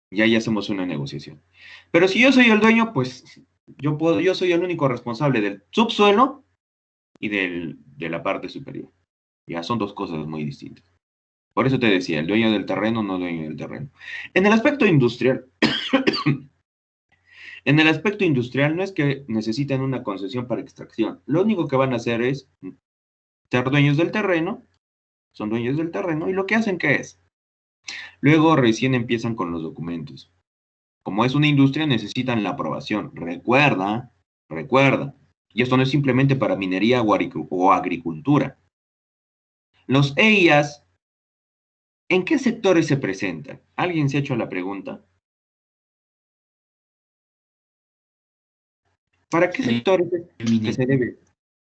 Y ahí hacemos una negociación. Pero si yo soy el dueño, pues yo soy el único responsable del subsuelo y de la parte superior. Ya son dos cosas muy distintas. Por eso te decía, el dueño del terreno, no dueño del terreno. En el aspecto industrial, en el aspecto industrial no es que necesiten una concesión para extracción. Lo único que van a hacer es ser dueños del terreno, son dueños del terreno, y lo que hacen, ¿qué es? Luego recién empiezan con los documentos. Como es una industria, necesitan la aprobación. Recuerda, y esto no es simplemente para minería o agricultura. Los EIAs, ¿en qué sectores se presentan? ¿Alguien se ha hecho la pregunta? ¿Para qué sectores que se debe?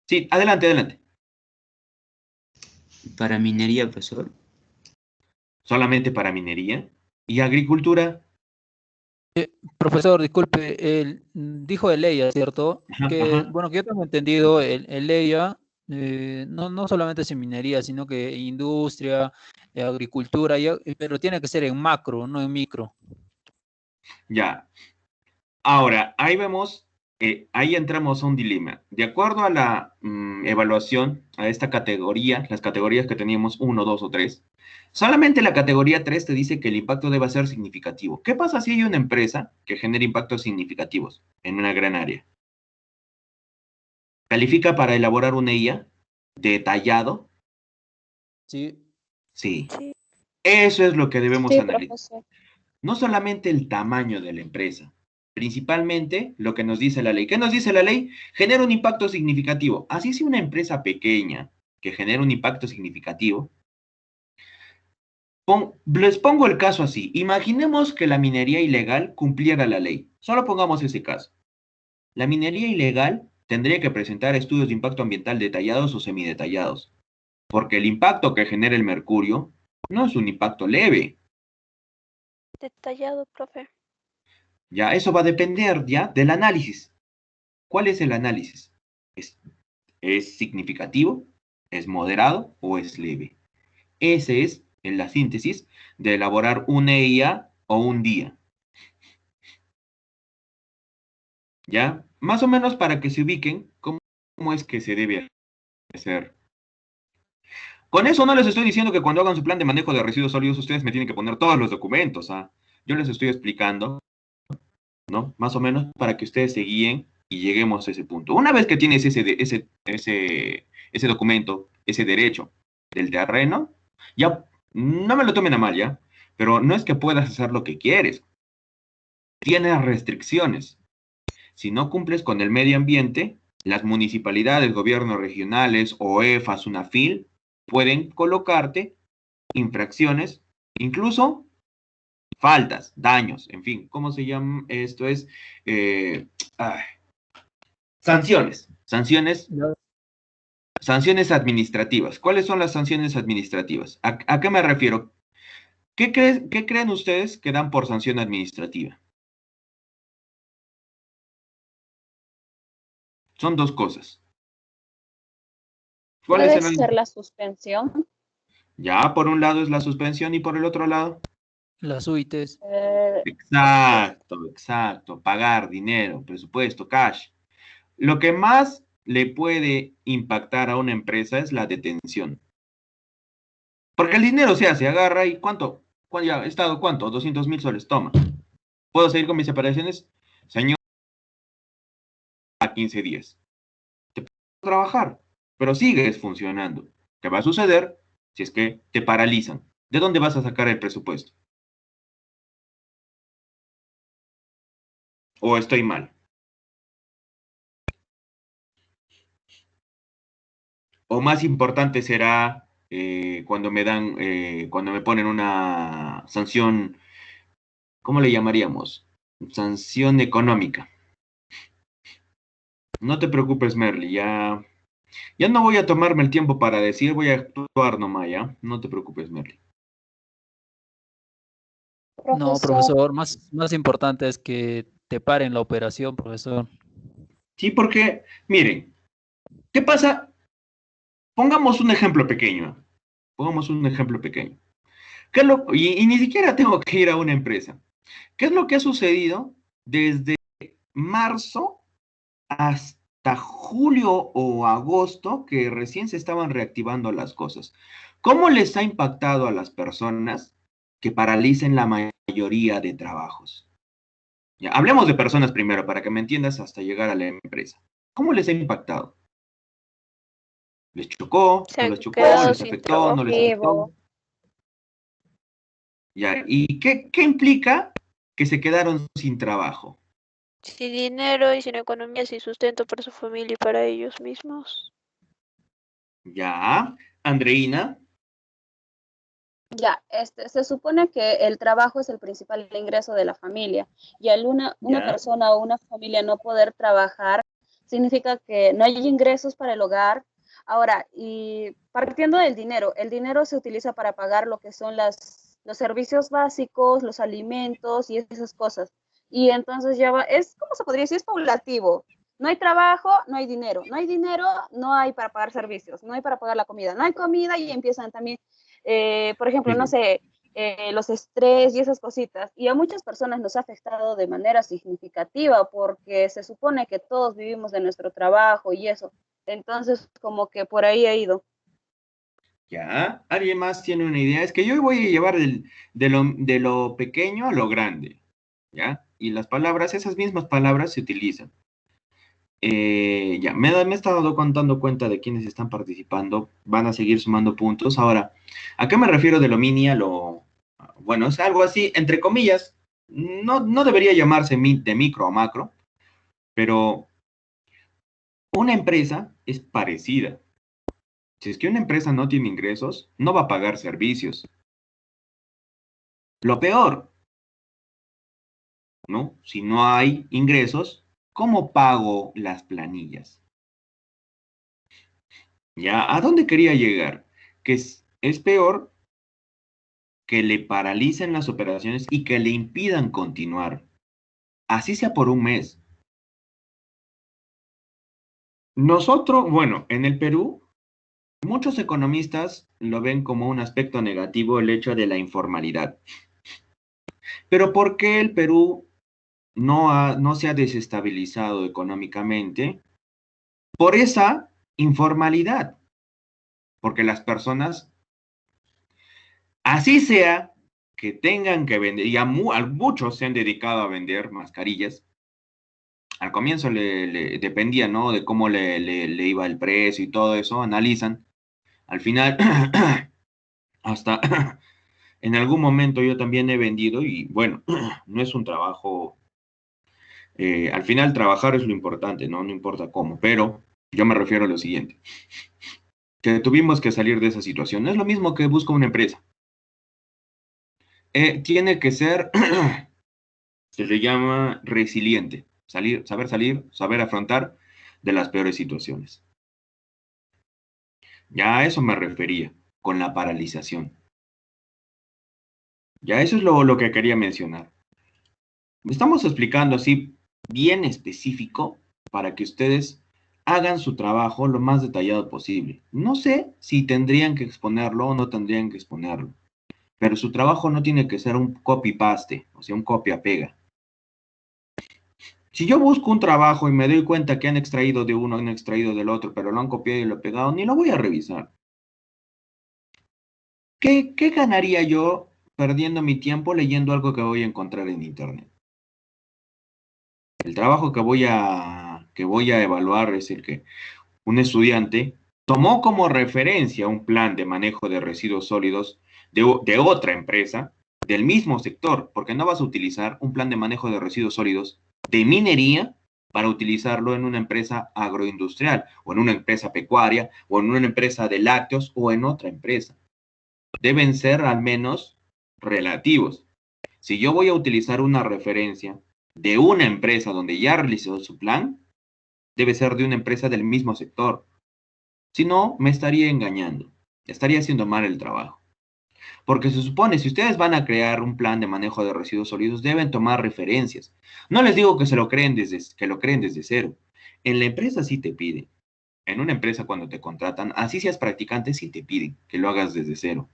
Sí, adelante, adelante. Para minería, profesor. ¿Solamente para minería? ¿Y agricultura? Profesor, disculpe, dijo el EIA, ¿cierto? Ajá, Que, ajá. bueno, que yo tengo entendido, el EIA no solamente es en minería, sino que industria, agricultura, pero tiene que ser en macro, no en micro. Ya. Ahora, ahí vemos, ahí entramos a un dilema. De acuerdo a la evaluación, a esta categoría, las categorías que teníamos, 1, 2 o 3, solamente la categoría 3 te dice que el impacto debe ser significativo. ¿Qué pasa si hay una empresa que genera impactos significativos en una gran área? ¿Califica para elaborar un EIA detallado? Sí. Sí. Sí, Eso es lo que debemos Sí, analizar. profesor. No solamente el tamaño de la empresa, principalmente lo que nos dice la ley. ¿Qué nos dice la ley? Genera un impacto significativo. Así si una empresa pequeña que genera un impacto significativo, les pongo el caso así. Imaginemos que la minería ilegal cumpliera la ley. Solo pongamos ese caso. La minería ilegal tendría que presentar estudios de impacto ambiental detallados o semidetallados, porque el impacto que genera el mercurio no es un impacto leve. detallado, profe. Ya, eso va a depender ya del análisis. ¿Cuál es el análisis? ¿Es significativo? ¿Es moderado o es leve? Ese es en la síntesis de elaborar un EIA o un día. ¿Ya? Más o menos para que se ubiquen cómo es que se debe hacer. Con eso no les estoy diciendo que cuando hagan su plan de manejo de residuos sólidos ustedes me tienen que poner todos los documentos. ¿Ah? Yo les estoy explicando, ¿no? Más o menos para que ustedes se guíen y lleguemos a ese punto. Una vez que tienes ese documento, ese derecho del terreno, ya no me lo tomen a mal, ¿ya? Pero no es que puedas hacer lo que quieres. Tienes restricciones. Si no cumples con el medio ambiente, las municipalidades, gobiernos regionales, OEFA, SUNAFIL, pueden colocarte infracciones, incluso faltas, daños, en fin, ¿cómo se llama? Esto es eh, ay, sanciones, sanciones administrativas. ¿Cuáles son las sanciones administrativas? ¿A qué me refiero? ¿Qué creen ustedes que dan por sanción administrativa? Son dos cosas. ¿Cuáles Puede serán? ser la suspensión. Ya, por un lado es la suspensión y por el otro lado. Las UITs. Exacto, exacto. Pagar dinero, presupuesto, cash. Lo que más le puede impactar a una empresa es la detención. Porque el dinero se agarra y ¿cuánto? Ya he estado, ¿cuánto? 200.000 soles, toma. ¿Puedo seguir con mis separaciones? Señor, a 15 días. Te puedo trabajar, pero sigues funcionando. ¿Qué va a suceder si es que te paralizan? ¿De dónde vas a sacar el presupuesto? ¿O estoy mal? O más importante será cuando me ponen una sanción, ¿cómo le llamaríamos? Sanción económica. No te preocupes, Merly, ya no voy a tomarme el tiempo para decir, voy a actuar nomás, ¿ya? No te preocupes, Merly. No, Profesor, profesor, más importante es que te paren la operación, profesor. Sí, porque, miren, ¿qué pasa? Pongamos un ejemplo pequeño. Pongamos un ejemplo pequeño. Y ni siquiera tengo que ir a una empresa. ¿Qué es lo que ha sucedido desde marzo hasta hasta julio o agosto que recién se estaban reactivando las cosas. ¿Cómo les ha impactado a las personas que paralicen la mayoría de trabajos? Ya, hablemos de personas primero para que me entiendas hasta llegar a la empresa. ¿Cómo les ha impactado? ¿Les chocó? Se ¿No han les chocó? quedado ¿Les sin afectó? ¿No les afectó? trabajo. Ya, ¿y qué implica que se quedaron sin trabajo? Sin dinero y sin economía, sin sustento para su familia y para ellos mismos. Ya, Andreina, Ya, se supone que el trabajo es el principal ingreso de la familia y al una ya, persona o una familia no poder trabajar significa que no hay ingresos para el hogar. Ahora, y partiendo del dinero, el dinero se utiliza para pagar lo que son los servicios básicos, los alimentos y esas cosas. Y entonces ya va, ¿cómo se podría decir? Es paulativo. No hay trabajo, no hay dinero. No hay dinero, no hay para pagar servicios, no hay para pagar la comida. No hay comida y empiezan también por ejemplo, no sí, sé, los estrés y esas cositas. Y a muchas personas nos ha afectado de manera significativa porque se supone que todos vivimos de nuestro trabajo y eso. Entonces, como que por ahí ha ido. ya. ¿Alguien más tiene una idea? Es que yo voy a llevar de lo pequeño a lo grande, ¿ya? Y las palabras, esas mismas palabras se utilizan. Ya, me he estado contando cuenta de quienes están participando, van a seguir sumando puntos. Ahora, ¿a qué me refiero de lo mini a lo... Bueno, es algo así, entre comillas, no debería llamarse de micro a macro, pero una empresa es parecida. Si es que una empresa no tiene ingresos, no va a pagar servicios. Lo peor, ¿no? Si no hay ingresos, ¿cómo pago las planillas? ¿Ya? ¿A dónde quería llegar? Que es peor que le paralicen las operaciones y que le impidan continuar, así sea por un mes. Nosotros, bueno, en el Perú, muchos economistas lo ven como un aspecto negativo el hecho de la informalidad. Pero ¿por qué el Perú no se ha desestabilizado económicamente? Por esa informalidad. Porque las personas, así sea que tengan que vender, y muchos se han dedicado a vender mascarillas. Al comienzo le dependía, ¿no? De cómo le iba el precio y todo eso, analizan. Al final, hasta en algún momento yo también he vendido y bueno, no es un trabajo, al final trabajar es lo importante, ¿no? No importa cómo, pero yo me refiero a lo siguiente, que tuvimos que salir de esa situación. No es lo mismo que busca una empresa. Tiene que ser, se le llama resiliente, salir, saber afrontar de las peores situaciones. Ya a eso me refería con la paralización. Ya eso es lo que quería mencionar. Estamos explicando así bien específico para que ustedes hagan su trabajo lo más detallado posible. No sé si tendrían que exponerlo o no tendrían que exponerlo, pero su trabajo no tiene que ser un copy-paste, o sea, un copia-pega. Si yo busco un trabajo y me doy cuenta que han extraído de uno, han extraído del otro, pero lo han copiado y lo han pegado, ni lo voy a revisar. ¿Qué ganaría yo perdiendo mi tiempo leyendo algo que voy a encontrar en internet? El trabajo que voy a evaluar es el que un estudiante tomó como referencia un plan de manejo de residuos sólidos de otra empresa del mismo sector, porque no vas a utilizar un plan de manejo de residuos sólidos de minería para utilizarlo en una empresa agroindustrial o en una empresa pecuaria o en una empresa de lácteos o en otra empresa. Deben ser al menos relativos. Si yo voy a utilizar una referencia de una empresa donde ya realizó su plan, debe ser de una empresa del mismo sector. Si no, me estaría engañando. Estaría haciendo mal el trabajo. Porque se supone, si ustedes van a crear un plan de manejo de residuos sólidos, deben tomar referencias. No les digo que que lo creen desde cero. En la empresa sí te piden. En una empresa cuando te contratan, así seas practicante, sí te piden que lo hagas desde cero.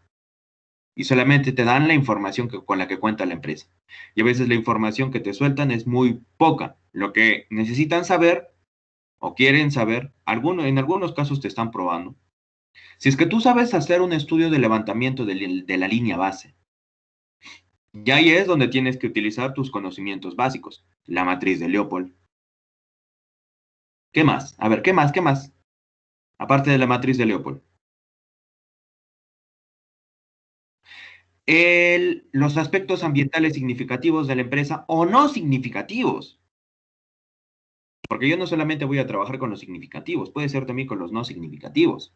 Y solamente te dan la información con la que cuenta la empresa. Y a veces la información que te sueltan es muy poca. Lo que necesitan saber o quieren saber, en algunos casos te están probando, si es que tú sabes hacer un estudio de levantamiento de la línea base. Y ahí es donde tienes que utilizar tus conocimientos básicos. La matriz de Leopold. ¿Qué más? A ver, ¿qué más? ¿Qué más? Aparte de la matriz de Leopold. Los aspectos ambientales significativos de la empresa o no significativos. Porque yo no solamente voy a trabajar con los significativos, puede ser también con los no significativos.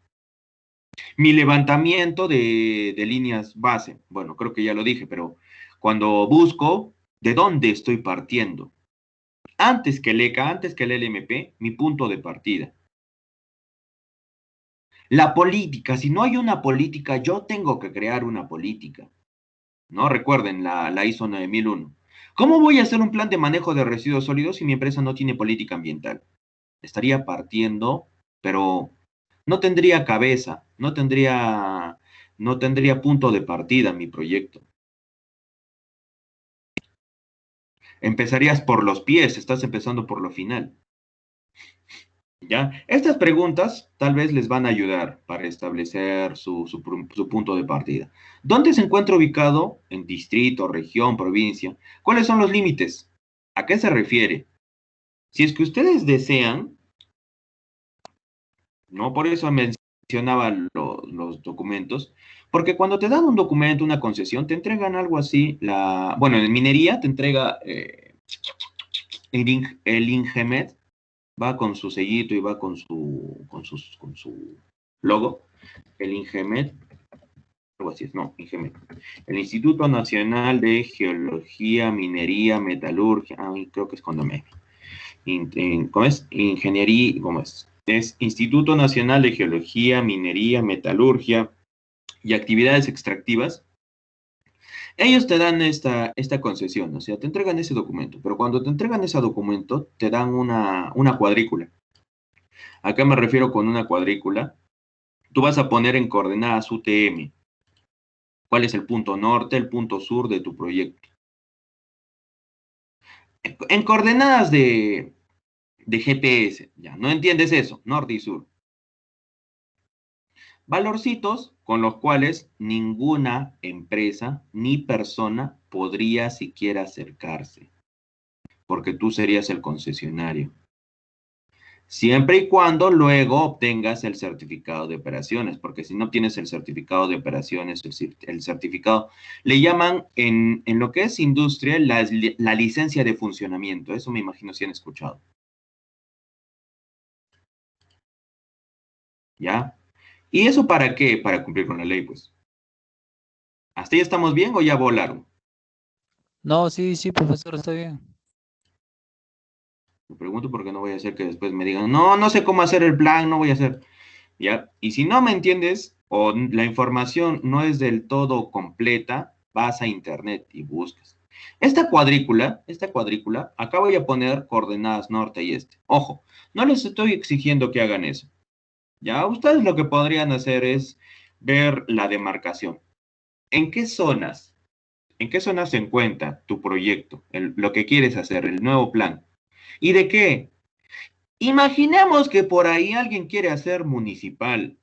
Mi levantamiento de líneas base. Bueno, creo que ya lo dije, pero cuando busco de dónde estoy partiendo. Antes que el ECA, antes que el LMP, mi punto de partida. La política, si no hay una política, yo tengo que crear una política. ¿No? Recuerden la ISO 9001. ¿Cómo voy a hacer un plan de manejo de residuos sólidos si mi empresa no tiene política ambiental? Estaría partiendo, pero no tendría cabeza, no tendría punto de partida mi proyecto. Empezarías por los pies, estás empezando por lo final. ¿Ya? Estas preguntas tal vez les van a ayudar para establecer su punto de partida. ¿Dónde se encuentra ubicado? ¿En distrito, región, provincia? ¿Cuáles son los límites? ¿A qué se refiere? Si es que ustedes desean, no por eso mencionaba los documentos, porque cuando te dan un documento, una concesión, te entregan algo así, bueno, en minería te entrega el INGEMET, va con su sellito y va con su logo, el INGEMET, algo así es, no, INGEMET, el Instituto Nacional de Geología, Minería, Metalurgia, creo que es con M. ¿Cómo es? Ingeniería, ¿cómo es? Es Instituto Nacional de Geología, Minería, Metalurgia y Actividades Extractivas. Ellos te dan esta concesión, o sea, te entregan ese documento, pero cuando te entregan ese documento, te dan una cuadrícula. ¿A qué me refiero con una cuadrícula? Tú vas a poner en coordenadas UTM. ¿Cuál es el punto norte, el punto sur de tu proyecto? En coordenadas de GPS, ya, ¿no entiendes eso? Norte y sur. Valorcitos con los cuales ninguna empresa ni persona podría siquiera acercarse, porque tú serías el concesionario. Siempre y cuando luego obtengas el certificado de operaciones, porque si no tienes el certificado de operaciones, el certificado, le llaman en lo que es industria la licencia de funcionamiento. Eso me imagino si han escuchado. ¿Ya? ¿Y eso para qué? Para cumplir con la ley, pues. ¿Hasta ahí estamos bien o ya volaron? No, sí, profesor, está bien. Me pregunto porque no voy a hacer que después me digan, no sé cómo hacer el plan, no voy a hacer. ¿Ya? Y si no me entiendes o la información no es del todo completa, vas a internet y buscas. Esta cuadrícula, acá voy a poner coordenadas norte y este. Ojo, no les estoy exigiendo que hagan eso. Ya, ustedes lo que podrían hacer es ver la demarcación. ¿En qué zonas se encuentra tu proyecto, lo que quieres hacer, el nuevo plan? ¿Y de qué? Imaginemos que por ahí alguien quiere hacer municipal.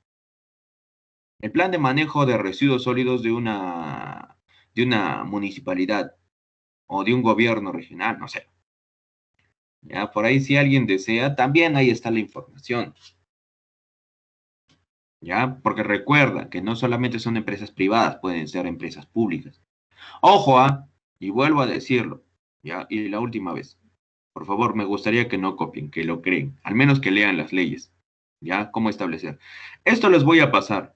El plan de manejo de residuos sólidos de una municipalidad o de un gobierno regional, no sé. Ya, por ahí si alguien desea, también ahí está la información. Ya, porque recuerda que no solamente son empresas privadas, pueden ser empresas públicas. Ojo, y vuelvo a decirlo, ya, y la última vez. Por favor, me gustaría que no copien, que lo creen, al menos que lean las leyes. ¿Ya? ¿Cómo establecer? Esto les voy a pasar.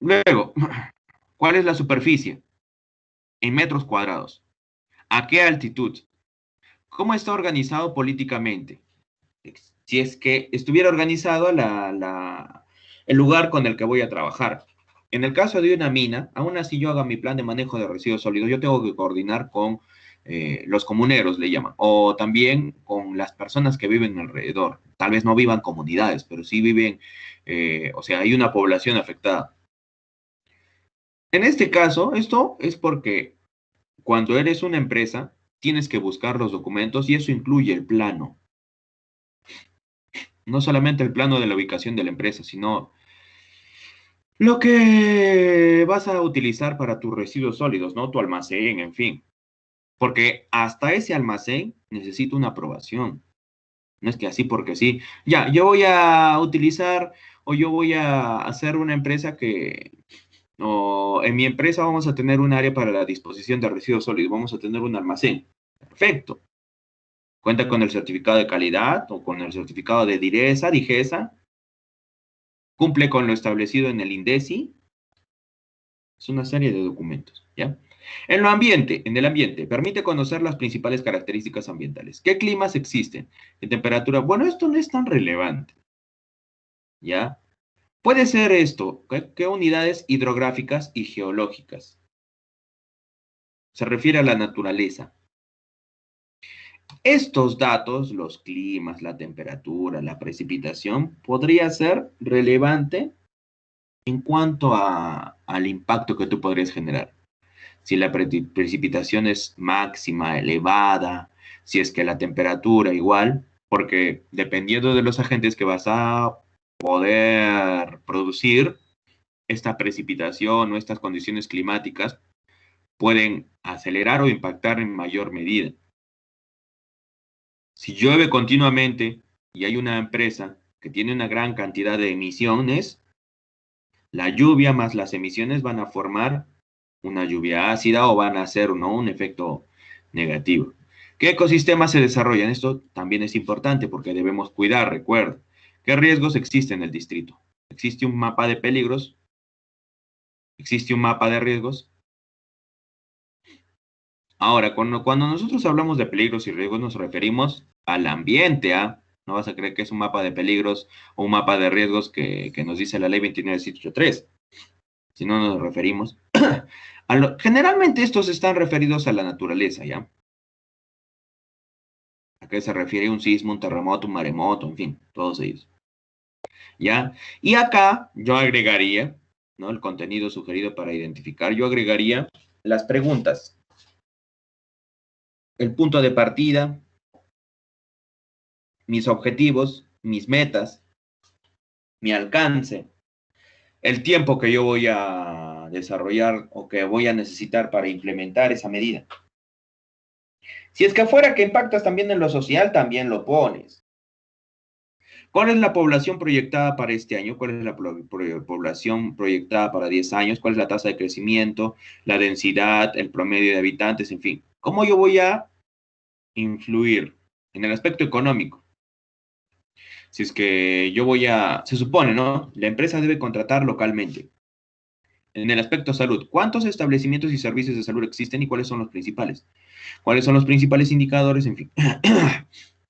Luego, ¿cuál es la superficie? En metros cuadrados. ¿A qué altitud? ¿Cómo está organizado políticamente? Si es que estuviera organizado el lugar con el que voy a trabajar. En el caso de una mina, aún así yo haga mi plan de manejo de residuos sólidos, yo tengo que coordinar con los comuneros, le llaman, o también con las personas que viven alrededor. Tal vez no vivan comunidades, pero sí viven, o sea, hay una población afectada. En este caso, esto es porque cuando eres una empresa, tienes que buscar los documentos y eso incluye el plano. No solamente el plano de la ubicación de la empresa, sino lo que vas a utilizar para tus residuos sólidos, ¿no? Tu almacén, en fin. Porque hasta ese almacén necesita una aprobación. No es que así porque sí. Ya, yo voy a utilizar o yo voy a hacer una empresa que, o en mi empresa vamos a tener un área para la disposición de residuos sólidos, vamos a tener un almacén. Perfecto. Cuenta con el certificado de calidad o con el certificado de DIGESA, cumple con lo establecido en el INDECI. Es una serie de documentos, ¿ya? En el ambiente, permite conocer las principales características ambientales. ¿Qué climas existen? ¿Qué temperatura? Bueno, esto no es tan relevante, ¿ya? Puede ser esto, ¿qué unidades hidrográficas y geológicas? Se refiere a la naturaleza. Estos datos, los climas, la temperatura, la precipitación, podría ser relevante en cuanto al impacto que tú podrías generar. Si la precipitación es máxima, elevada, si es que la temperatura igual, porque dependiendo de los agentes que vas a poder producir, esta precipitación o estas condiciones climáticas pueden acelerar o impactar en mayor medida. Si llueve continuamente y hay una empresa que tiene una gran cantidad de emisiones, la lluvia más las emisiones van a formar una lluvia ácida o van a hacer, ¿no?, un efecto negativo. ¿Qué ecosistemas se desarrollan? Esto también es importante porque debemos cuidar, recuerda. ¿Qué riesgos existen en el distrito? ¿Existe un mapa de peligros? ¿Existe un mapa de riesgos? Ahora, cuando nosotros hablamos de peligros y riesgos nos referimos al ambiente, ¿ah? No vas a creer que es un mapa de peligros o un mapa de riesgos que nos dice la ley 29.183. Si no nos referimos generalmente estos están referidos a la naturaleza, ¿ya? ¿A qué se refiere un sismo, un terremoto, un maremoto, en fin, todos ellos? ¿Ya? Y acá yo agregaría, ¿no?, el contenido sugerido para identificar, yo agregaría las preguntas. El punto de partida, mis objetivos, mis metas, mi alcance, el tiempo que yo voy a desarrollar o que voy a necesitar para implementar esa medida. Si es que fuera que impactas también en lo social, también lo pones. ¿Cuál es la población proyectada para este año? ¿Cuál es la población proyectada para 10 años? ¿Cuál es la tasa de crecimiento, la densidad, el promedio de habitantes, en fin? ¿Cómo yo voy a influir en el aspecto económico? Si es que yo se supone, ¿no?, la empresa debe contratar localmente. En el aspecto salud, ¿cuántos establecimientos y servicios de salud existen y cuáles son los principales? ¿Cuáles son los principales indicadores? En fin.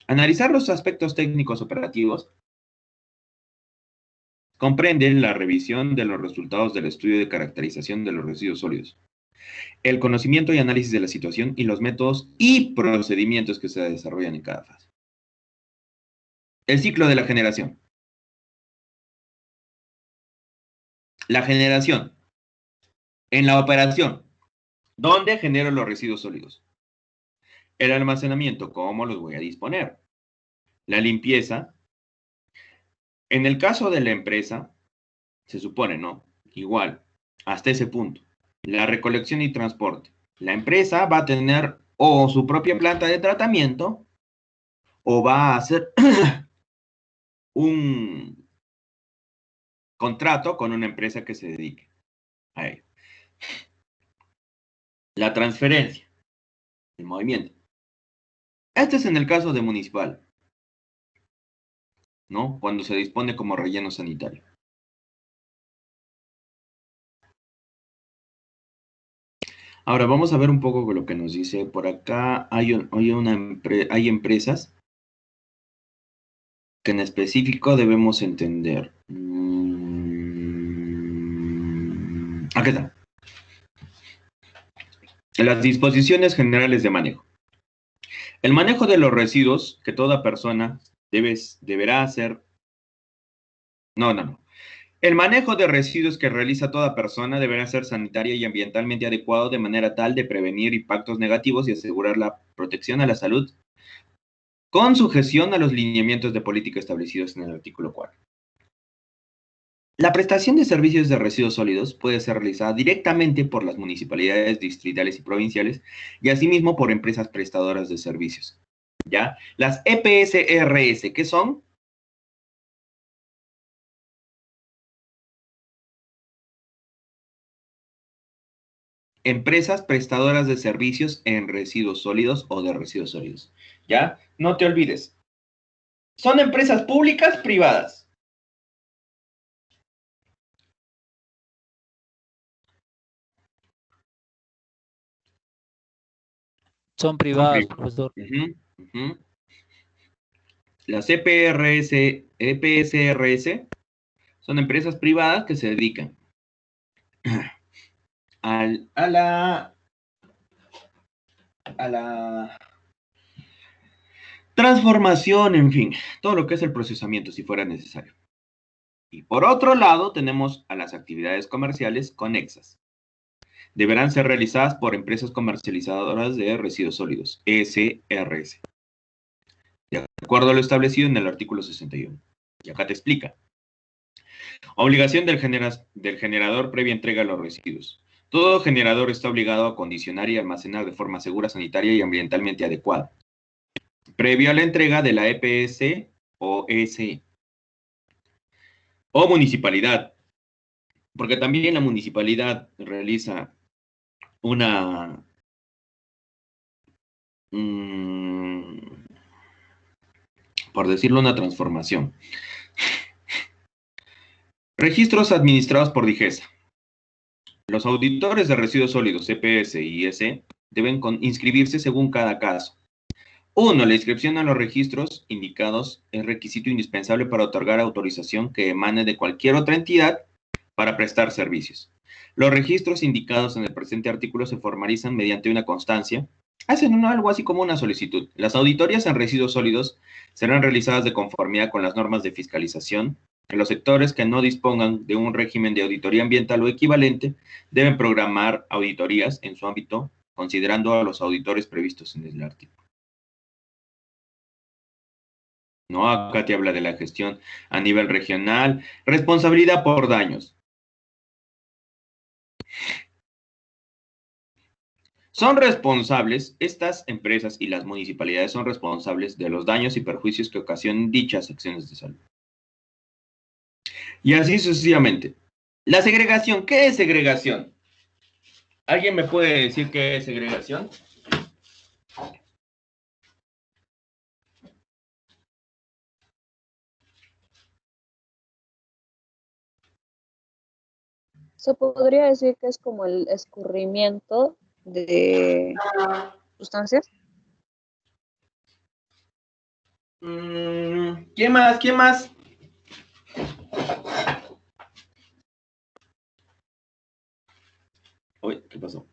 Analizar los aspectos técnicos operativos comprende la revisión de los resultados del estudio de caracterización de los residuos sólidos, el conocimiento y análisis de la situación y los métodos y procedimientos que se desarrollan en cada fase. El ciclo de la generación. La generación. En la operación, ¿dónde genero los residuos sólidos? El almacenamiento, ¿cómo los voy a disponer? La limpieza. En el caso de la empresa, se supone, ¿no?, igual, hasta ese punto. La recolección y transporte. La empresa va a tener o su propia planta de tratamiento o va a hacer un contrato con una empresa que se dedique a ello. La transferencia, el movimiento. Este es en el caso de municipal, ¿no?, cuando se dispone como relleno sanitario. Ahora vamos a ver un poco lo que nos dice por acá. Hay empresas que en específico debemos entender. Aquí está. Las disposiciones generales de manejo. El manejo de los residuos que toda persona deberá hacer. No. El manejo de residuos que realiza toda persona deberá ser sanitaria y ambientalmente adecuado de manera tal de prevenir impactos negativos y asegurar la protección a la salud con sujeción a los lineamientos de política establecidos en el artículo 4. La prestación de servicios de residuos sólidos puede ser realizada directamente por las municipalidades distritales y provinciales y asimismo por empresas prestadoras de servicios. ¿Ya? Las EPSRS, ¿qué son? Empresas prestadoras de servicios en residuos sólidos o de residuos sólidos. ¿Ya? No te olvides. Son empresas públicas, privadas. Son privadas, profesor. Las EPSRS son empresas privadas que se dedican a la transformación, en fin, todo lo que es el procesamiento, si fuera necesario. Y por otro lado, tenemos a las actividades comerciales conexas. Deberán ser realizadas por empresas comercializadoras de residuos sólidos, ESRS, de acuerdo a lo establecido en el artículo 61. Y acá te explica. Obligación del generador previa entrega de los residuos. Todo generador está obligado a acondicionar y almacenar de forma segura, sanitaria y ambientalmente adecuada, previo a la entrega de la EPS o ESE. O municipalidad, porque también la municipalidad realiza una por decirlo, una transformación. Registros administrados por DIGESA. Los auditores de residuos sólidos, CPS y ES, deben inscribirse según cada caso. 1. La inscripción a los registros indicados es requisito indispensable para otorgar autorización que emane de cualquier otra entidad para prestar servicios. Los registros indicados en el presente artículo se formalizan mediante una constancia. Hacen algo así como una solicitud. Las auditorías en residuos sólidos serán realizadas de conformidad con las normas de fiscalización. En los sectores que no dispongan de un régimen de auditoría ambiental o equivalente, deben programar auditorías en su ámbito, considerando a los auditores previstos en el artículo. No, acá te habla de la gestión a nivel regional, responsabilidad por daños. Son responsables, estas empresas y las municipalidades son responsables de los daños y perjuicios que ocasionen dichas acciones de salud. Y así sucesivamente. La segregación, ¿qué es segregación? ¿Alguien me puede decir qué es segregación? Se podría decir que es como el escurrimiento de sustancias. ¿Qué más? ¿Qué más? Uy, ¿qué pasó?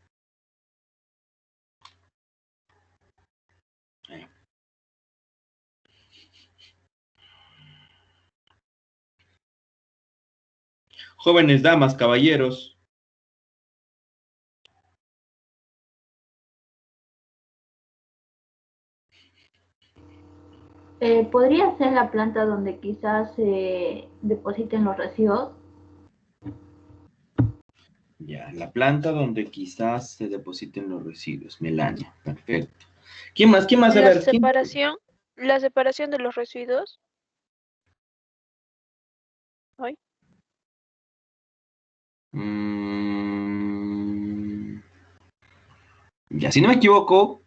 Jóvenes damas, caballeros. ¿Podría ser la planta donde quizás se depositen los residuos? Ya, la planta donde quizás se depositen los residuos. Melania, perfecto. ¿Quién más? ¿Quién más? A La ver, ¿quién? separación de los residuos. Ay. Ya, si no me equivoco,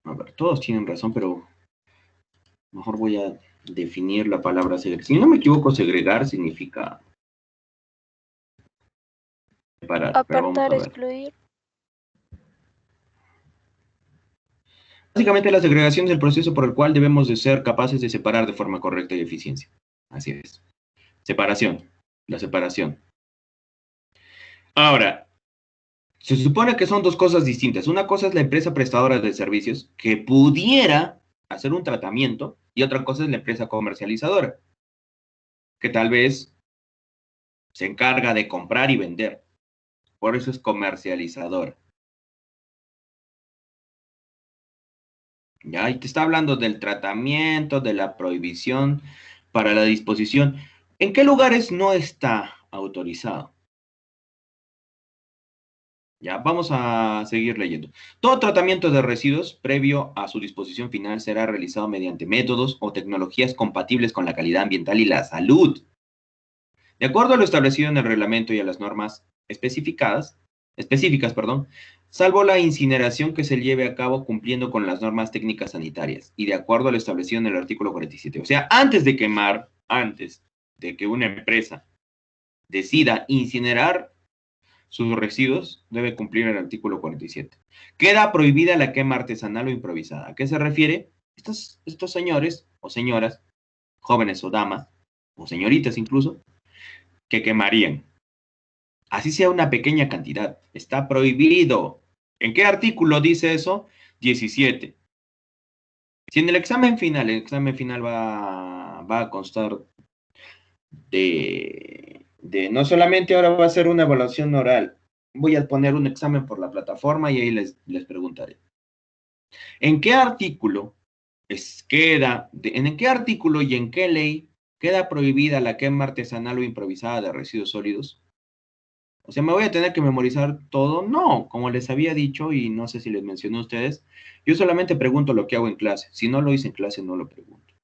a ver, todos tienen razón, pero mejor voy a definir la palabra segregar. Si no me equivoco, segregar significa separar, pero vamos a Apartar, ver. excluir. Básicamente la segregación es el proceso por el cual debemos de ser capaces de separar de forma correcta y eficiencia. Así es. Separación. La separación. Ahora, se supone que son dos cosas distintas. Una cosa es la empresa prestadora de servicios que pudiera hacer un tratamiento y otra cosa es la empresa comercializadora que tal vez se encarga de comprar y vender. Por eso es comercializadora. Ya, y te está hablando del tratamiento, de la prohibición para la disposición. ¿En qué lugares no está autorizado? Ya, vamos a seguir leyendo. Todo tratamiento de residuos previo a su disposición final será realizado mediante métodos o tecnologías compatibles con la calidad ambiental y la salud. De acuerdo a lo establecido en el reglamento y a las normas específicas, salvo la incineración que se lleve a cabo cumpliendo con las normas técnicas sanitarias y de acuerdo a lo establecido en el artículo 47. O sea, antes de quemar, antes de que una empresa decida incinerar sus residuos, debe cumplir el artículo 47. Queda prohibida la quema artesanal o improvisada. ¿A qué se refiere? Estos señores o señoras, jóvenes o damas, o señoritas incluso, que quemarían. Así sea una pequeña cantidad. Está prohibido. ¿En qué artículo dice eso? 17. Si en el examen final va a constar no solamente ahora va a ser una evaluación oral, voy a poner un examen por la plataforma y ahí les preguntaré. ¿En qué artículo en qué artículo y en qué ley queda prohibida la quema artesanal o improvisada de residuos sólidos? O sea, ¿me voy a tener que memorizar todo? No, como les había dicho y no sé si les mencioné a ustedes, yo solamente pregunto lo que hago en clase. Si no lo hice en clase, no lo pregunto.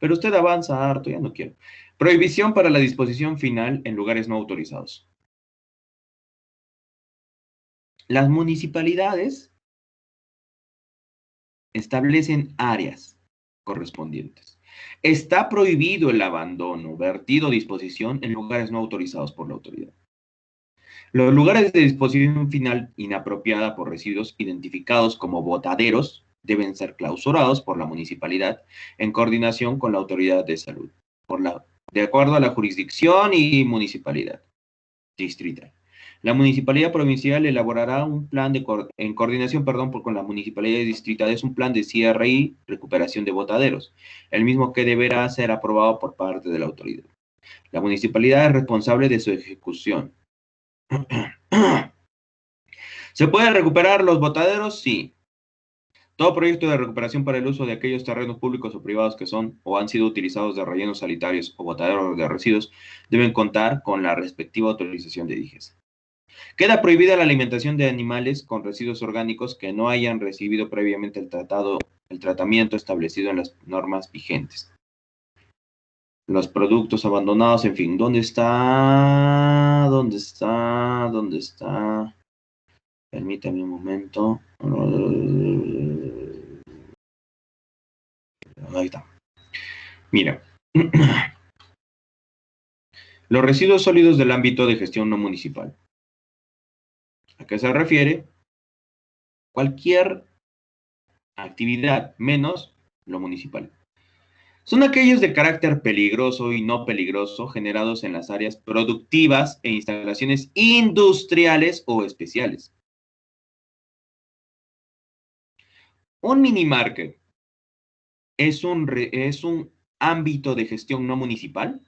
Pero usted avanza harto, ya no quiero. Prohibición para la disposición final en lugares no autorizados. Las municipalidades establecen áreas correspondientes. Está prohibido el abandono, vertido o disposición en lugares no autorizados por la autoridad. Los lugares de disposición final inapropiada por residuos identificados como botaderos deben ser clausurados por la municipalidad en coordinación con la autoridad de salud, de acuerdo a la jurisdicción y municipalidad distrital. La municipalidad provincial elaborará un plan en coordinación, con la municipalidad distrital, es un plan de cierre y recuperación de botaderos, el mismo que deberá ser aprobado por parte de la autoridad. La municipalidad es responsable de su ejecución. ¿Se pueden recuperar los botaderos? Sí. Todo proyecto de recuperación para el uso de aquellos terrenos públicos o privados que son o han sido utilizados de rellenos sanitarios o botaderos de residuos deben contar con la respectiva autorización de DIGES. Queda prohibida la alimentación de animales con residuos orgánicos que no hayan recibido previamente el tratamiento establecido en las normas vigentes. Los productos abandonados, en fin, ¿dónde está? ¿Dónde está? ¿Dónde está? Permítame un momento. Ahí está. Mira. Los residuos sólidos del ámbito de gestión no municipal. ¿A qué se refiere? Cualquier actividad menos lo municipal. Son aquellos de carácter peligroso y no peligroso generados en las áreas productivas e instalaciones industriales o especiales. Un mini market es un ámbito de gestión no municipal.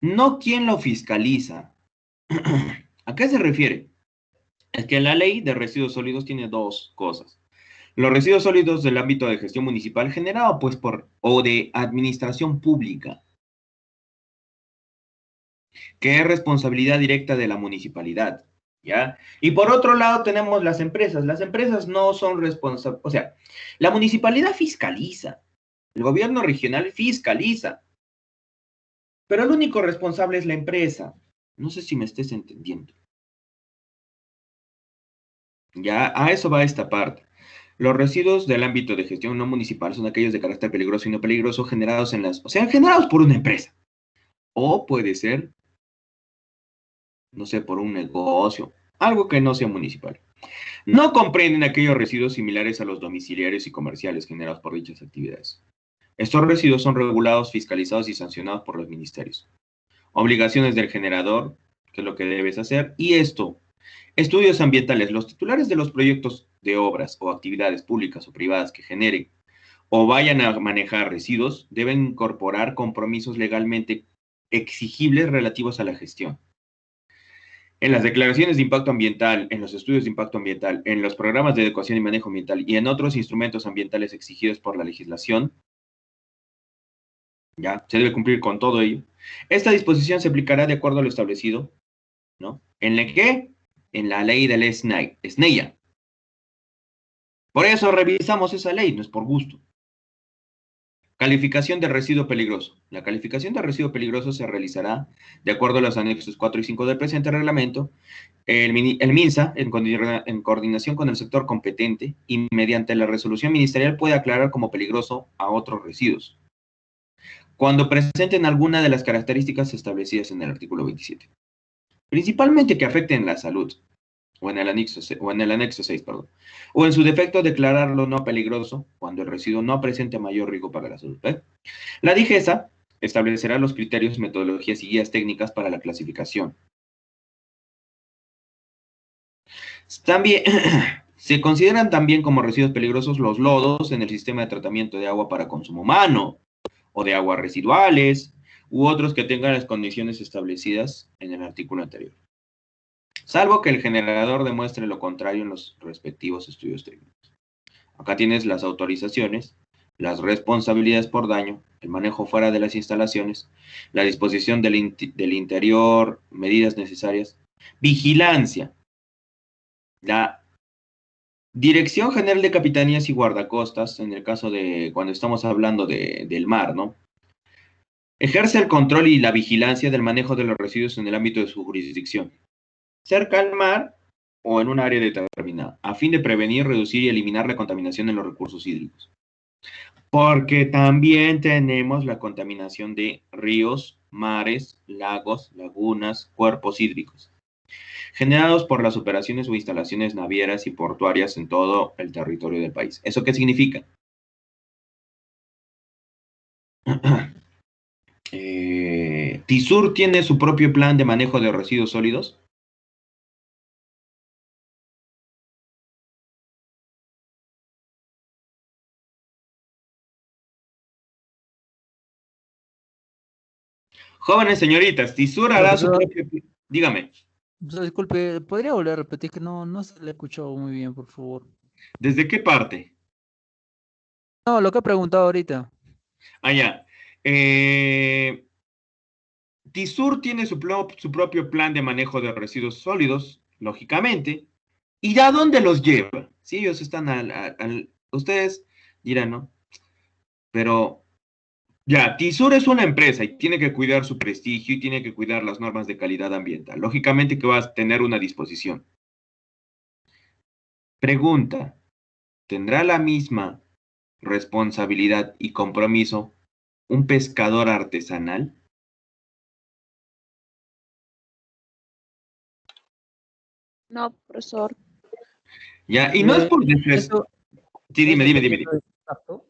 No quién lo fiscaliza. ¿A qué se refiere? Es que la ley de residuos sólidos tiene dos cosas. Los residuos sólidos del ámbito de gestión municipal generado pues o de administración pública, que es responsabilidad directa de la municipalidad, ¿ya? Y por otro lado tenemos las empresas. Las empresas no son responsables, o sea, la municipalidad fiscaliza, el gobierno regional fiscaliza, pero el único responsable es la empresa. No sé si me estés entendiendo. Ya, a eso va esta parte. Los residuos del ámbito de gestión no municipal son aquellos de carácter peligroso y no peligroso generados generados por una empresa. O puede ser, no sé, por un negocio, algo que no sea municipal. No comprenden aquellos residuos similares a los domiciliarios y comerciales generados por dichas actividades. Estos residuos son regulados, fiscalizados y sancionados por los ministerios. Obligaciones del generador, que es lo que debes hacer, y estudios ambientales. Los titulares de los proyectos de obras o actividades públicas o privadas que generen o vayan a manejar residuos deben incorporar compromisos legalmente exigibles relativos a la gestión. En las declaraciones de impacto ambiental, en los estudios de impacto ambiental, en los programas de adecuación y manejo ambiental y en otros instrumentos ambientales exigidos por la legislación, ya se debe cumplir con todo ello. Esta disposición se aplicará de acuerdo a lo establecido, ¿no? ¿En la qué? En la ley del SNEIA. Por eso revisamos esa ley, no es por gusto. Calificación de residuo peligroso. La calificación de residuo peligroso se realizará de acuerdo a los anexos 4 y 5 del presente reglamento. El MINSA, en coordinación con el sector competente y mediante la resolución ministerial, puede aclarar como peligroso a otros residuos, cuando presenten alguna de las características establecidas en el artículo 27. Principalmente que afecten la salud, o en el anexo 6, perdón. O en su defecto declararlo no peligroso cuando el residuo no presente mayor riesgo para la salud. La DIGESA establecerá los criterios, metodologías y guías técnicas para la clasificación. También se consideran también como residuos peligrosos los lodos en el sistema de tratamiento de agua para consumo humano, o de aguas residuales, u otros que tengan las condiciones establecidas en el artículo anterior, salvo que el generador demuestre lo contrario en los respectivos estudios técnicos. Acá tienes las autorizaciones, las responsabilidades por daño, el manejo fuera de las instalaciones, la disposición del interior, medidas necesarias, vigilancia. La Dirección General de Capitanías y Guardacostas, en el caso de cuando estamos hablando del mar, ¿no? Ejerce el control y la vigilancia del manejo de los residuos en el ámbito de su jurisdicción, cerca al mar o en un área determinada, a fin de prevenir, reducir y eliminar la contaminación en los recursos hídricos. Porque también tenemos la contaminación de ríos, mares, lagos, lagunas, cuerpos hídricos, generados por las operaciones o instalaciones navieras y portuarias en todo el territorio del país. ¿Eso qué significa? ¿TISUR tiene su propio plan de manejo de residuos sólidos? Jóvenes señoritas, TISUR hará su propio... Dígame. Disculpe, ¿podría volver a repetir que no se le escuchó muy bien, por favor? ¿Desde qué parte? No, lo que he preguntado ahorita. Ah, ya. TISUR tiene su propio plan de manejo de residuos sólidos, lógicamente. ¿Y a dónde los lleva? Si ellos están ustedes dirán, ¿no? Pero ya, TISUR es una empresa y tiene que cuidar su prestigio y tiene que cuidar las normas de calidad ambiental. Lógicamente que va a tener una disposición. Pregunta, ¿tendrá la misma responsabilidad y compromiso un pescador artesanal? No, profesor. Ya, y no es por Eso, Sí, dime. exacto.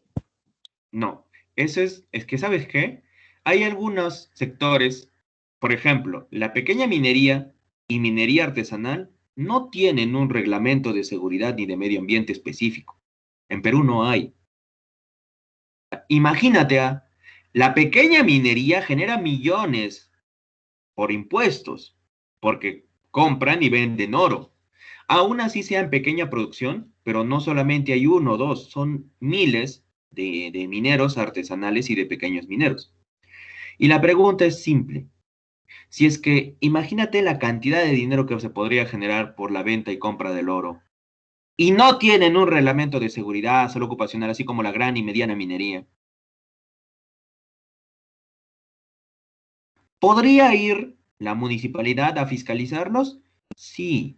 No, eso es que, ¿sabes qué? Hay algunos sectores, por ejemplo, la pequeña minería y minería artesanal no tienen un reglamento de seguridad ni de medio ambiente específico. En Perú no hay. Imagínate, la pequeña minería genera millones por impuestos, porque compran y venden oro. Aún así sea en pequeña producción, pero no solamente hay uno o dos, son miles de mineros artesanales y de pequeños mineros. Y la pregunta es simple. Si es que imagínate la cantidad de dinero que se podría generar por la venta y compra del oro, y no tienen un reglamento de seguridad, salud ocupacional, así como la gran y mediana minería. ¿Podría ir la municipalidad a fiscalizarlos? Sí,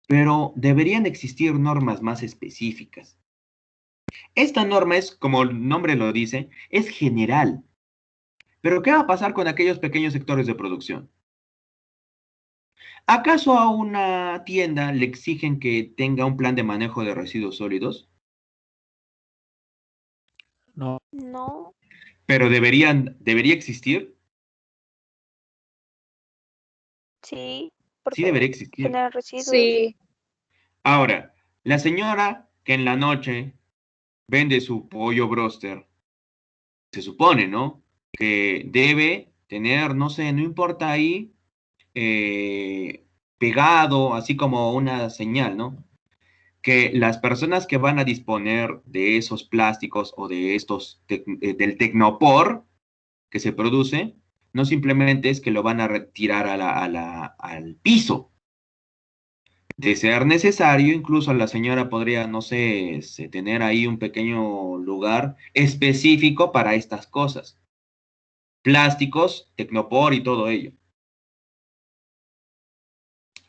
pero deberían existir normas más específicas. Esta norma es, como el nombre lo dice, es general. Pero ¿qué va a pasar con aquellos pequeños sectores de producción? ¿Acaso a una tienda le exigen que tenga un plan de manejo de residuos sólidos? No. No, Pero debería existir. sí, Sí porque debería existir. genera residuos. Sí, Ahora, la señora que en la noche vende su pollo broster, se supone, ¿no? Que debe tener, no sé, no importa ahí, pegado, así como una señal, ¿no? Que las personas que van a disponer de esos plásticos o de estos, del tecnopor que se produce, no simplemente es que lo van a retirar al piso. De ser necesario, incluso la señora podría, no sé, tener ahí un pequeño lugar específico para estas cosas. Plásticos, tecnopor y todo ello.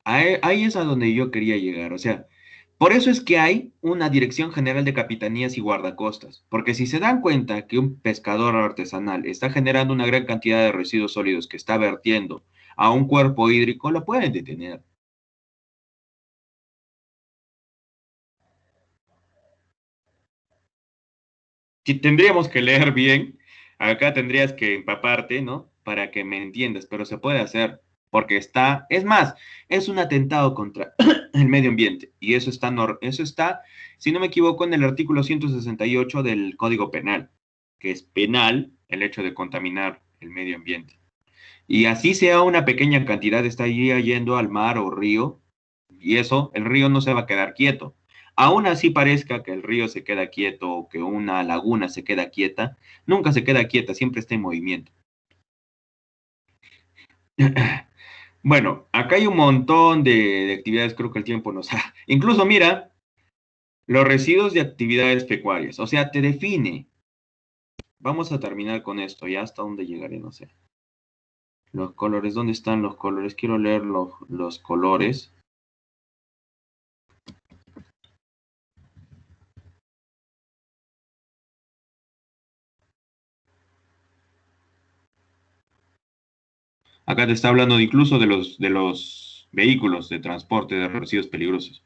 Ahí es a donde yo quería llegar. O sea, por eso es que hay una Dirección General de Capitanías y Guardacostas. Porque si se dan cuenta que un pescador artesanal está generando una gran cantidad de residuos sólidos que está vertiendo a un cuerpo hídrico, lo pueden detener. Si tendríamos que leer bien, acá tendrías que empaparte, ¿no? Para que me entiendas, pero se puede hacer porque está, es más, es un atentado contra el medio ambiente y eso está, si no me equivoco, en el artículo 168 del Código Penal, que es penal el hecho de contaminar el medio ambiente. Y así sea una pequeña cantidad, está allí yendo al mar o río, y eso, el río no se va a quedar quieto. Aún así parezca que el río se queda quieto o que una laguna se queda quieta, nunca se queda quieta, siempre está en movimiento. Bueno, acá hay un montón de actividades, creo que el tiempo nos ha... Incluso mira, los residuos de actividades pecuarias, o sea, te define. Vamos a terminar con esto, ya hasta dónde llegaré, no sé. Los colores, ¿dónde están los colores? Quiero leer los colores. Acá te está hablando incluso de los vehículos de transporte de residuos peligrosos.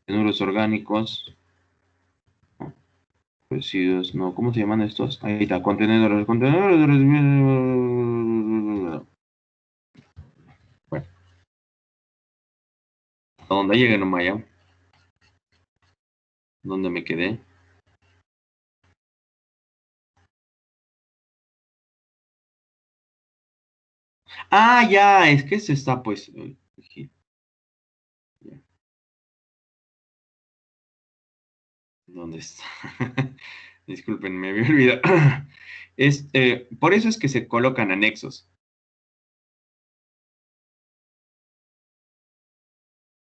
Residuos orgánicos. Residuos, no, ¿cómo se llaman estos? Ahí está, contenedores de residuos. Bueno, a donde llegue nomás ya. ¿Dónde me quedé? Ah, ya, es que se está pues. Aquí. Ya. ¿Dónde está? Disculpen, me había olvidado. Por eso es que se colocan anexos.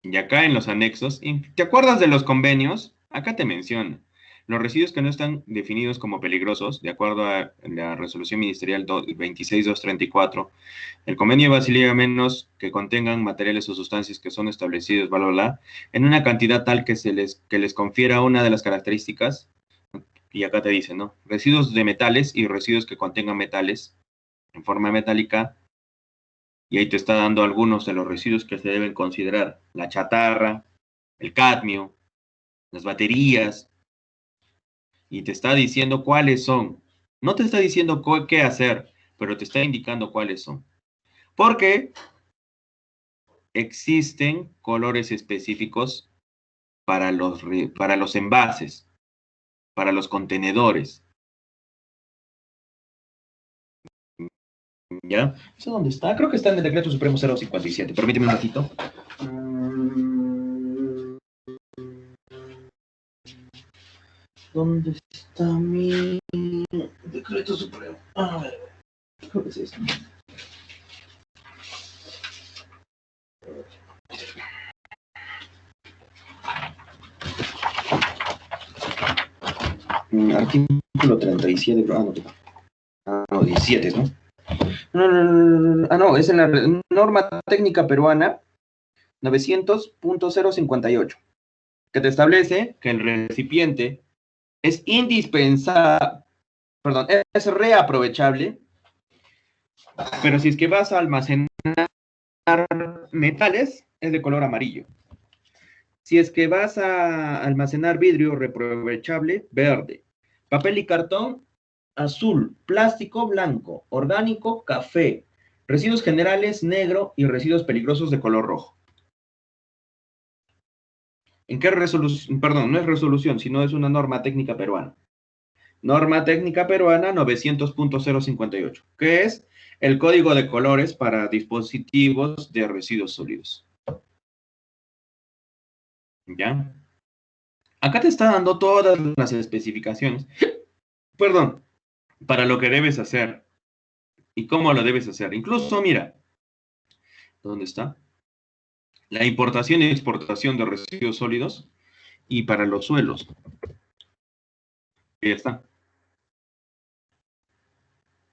Y acá en los anexos, ¿te acuerdas de los convenios? Acá te menciona. Los residuos que no están definidos como peligrosos, de acuerdo a la resolución ministerial 26234, el convenio de Basilea, a menos que contengan materiales o sustancias que son establecidos, bla, bla, bla, en una cantidad tal que les confiera una de las características, y acá te dice, ¿no? Residuos de metales y residuos que contengan metales en forma metálica, y ahí te está dando algunos de los residuos que se deben considerar: la chatarra, el cadmio, las baterías, y te está diciendo cuáles son. No te está diciendo qué hacer, pero te está indicando cuáles son. Porque existen colores específicos para los envases, para los contenedores. ¿Ya? ¿Eso dónde está? Creo que está en el Decreto Supremo 057. Permíteme un ratito. ¿Dónde está mi Decreto Supremo? A ver, creo que es esto. Artículo 37, no, 17, ¿no? No, es en la norma técnica peruana 900.058, que te establece que el recipiente es indispensable, perdón, es reaprovechable, pero si es que vas a almacenar metales, es de color amarillo. Si es que vas a almacenar vidrio reaprovechable, verde. Papel y cartón, azul. Plástico, blanco. Orgánico, café. Residuos generales, negro, y residuos peligrosos de color rojo. ¿En qué resolución? Perdón, no es resolución, sino es una norma técnica peruana. Norma técnica peruana 900.058, que es el código de colores para dispositivos de residuos sólidos. ¿Ya? Acá te está dando todas las especificaciones, perdón, para lo que debes hacer y cómo lo debes hacer. Incluso, mira, ¿dónde está? La importación y exportación de residuos sólidos y para los suelos. Ahí está.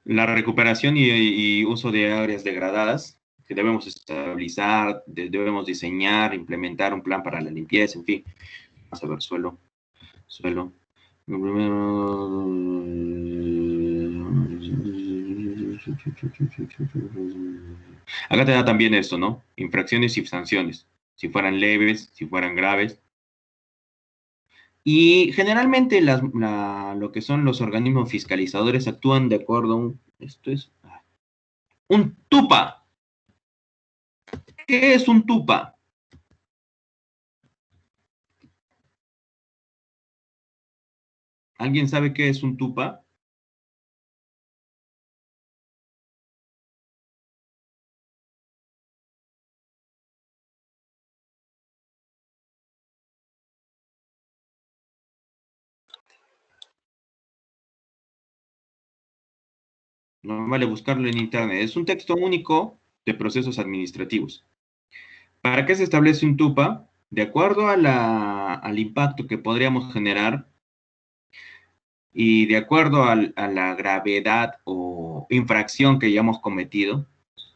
La recuperación y uso de áreas degradadas que debemos estabilizar, debemos diseñar, implementar un plan para la limpieza, en fin. Vamos a ver, suelo. Acá te da también esto, ¿no? Infracciones y sanciones. Si fueran leves, si fueran graves. Y generalmente lo que son los organismos fiscalizadores actúan de acuerdo a esto es un TUPA. ¿Qué es un TUPA? ¿Alguien sabe qué es un TUPA? No vale buscarlo en internet. Es un texto único de procesos administrativos. ¿Para qué se establece un TUPA? De acuerdo al impacto que podríamos generar y de acuerdo a la gravedad o infracción que hayamos cometido,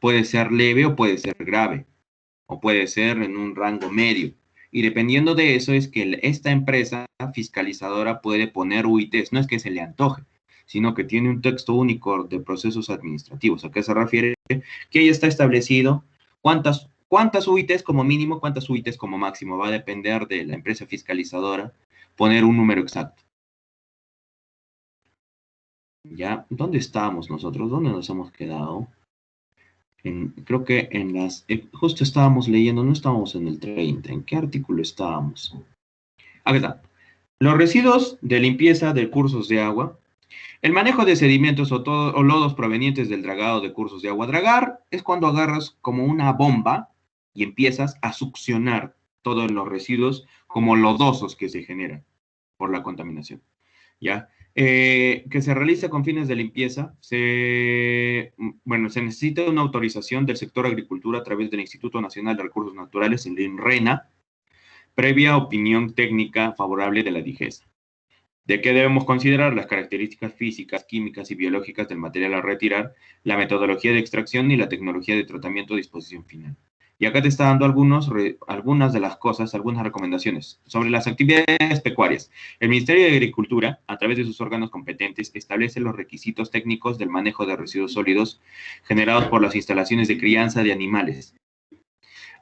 puede ser leve o puede ser grave, o puede ser en un rango medio. Y dependiendo de eso es que esta empresa fiscalizadora puede poner UITs, no es que se le antoje, sino que tiene un texto único de procesos administrativos. ¿A qué se refiere? Que ahí está establecido cuántas UITs como mínimo, cuántas UITs como máximo. Va a depender de la empresa fiscalizadora poner un número exacto. ¿Ya? ¿Dónde estábamos nosotros? ¿Dónde nos hemos quedado? Creo que justo estábamos leyendo, no estábamos en el 30. ¿En qué artículo estábamos? Aquí está. Los residuos de limpieza de cursos de agua. El manejo de sedimentos o lodos provenientes del dragado de cursos de agua. Dragar es cuando agarras como una bomba y empiezas a succionar todos los residuos como lodosos que se generan por la contaminación. ¿Ya? Que se realice con fines de limpieza, se necesita una autorización del sector agricultura a través del Instituto Nacional de Recursos Naturales, el INRENA, previa opinión técnica favorable de la DIGESA. ¿De qué debemos considerar? Las características físicas, químicas y biológicas del material a retirar, la metodología de extracción y la tecnología de tratamiento a disposición final. Y acá te está dando algunas de las cosas, algunas recomendaciones sobre las actividades pecuarias. El Ministerio de Agricultura, a través de sus órganos competentes, establece los requisitos técnicos del manejo de residuos sólidos generados por las instalaciones de crianza de animales.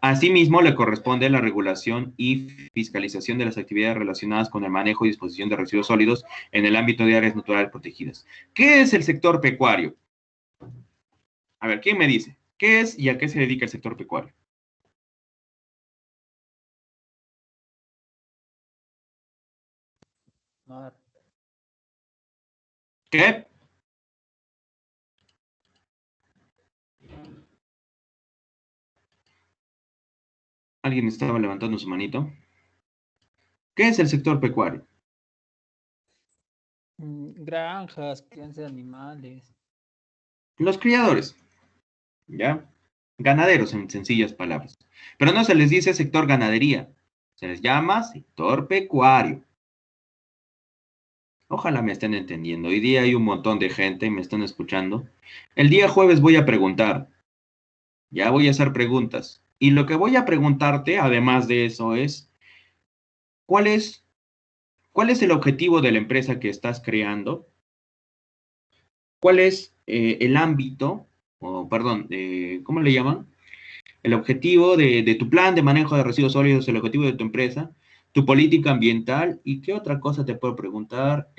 Asimismo, le corresponde la regulación y fiscalización de las actividades relacionadas con el manejo y disposición de residuos sólidos en el ámbito de áreas naturales protegidas. ¿Qué es el sector pecuario? A ver, ¿quién me dice? ¿Qué es y a qué se dedica el sector pecuario? ¿Qué? ¿Alguien estaba levantando su manito? ¿Qué es el sector pecuario? Granjas, crianza de animales. Los criadores, ¿ya? Ganaderos, en sencillas palabras. Pero no se les dice sector ganadería, se les llama sector pecuario. Ojalá me estén entendiendo. Hoy día hay un montón de gente, me están escuchando. El día jueves voy a preguntar. Ya voy a hacer preguntas. Y lo que voy a preguntarte, además de eso, es ¿cuál es el objetivo de la empresa que estás creando? ¿Cuál es el ámbito, o perdón, ¿cómo le llaman? El objetivo de tu plan de manejo de residuos sólidos, el objetivo de tu empresa, tu política ambiental y qué otra cosa te puedo preguntar.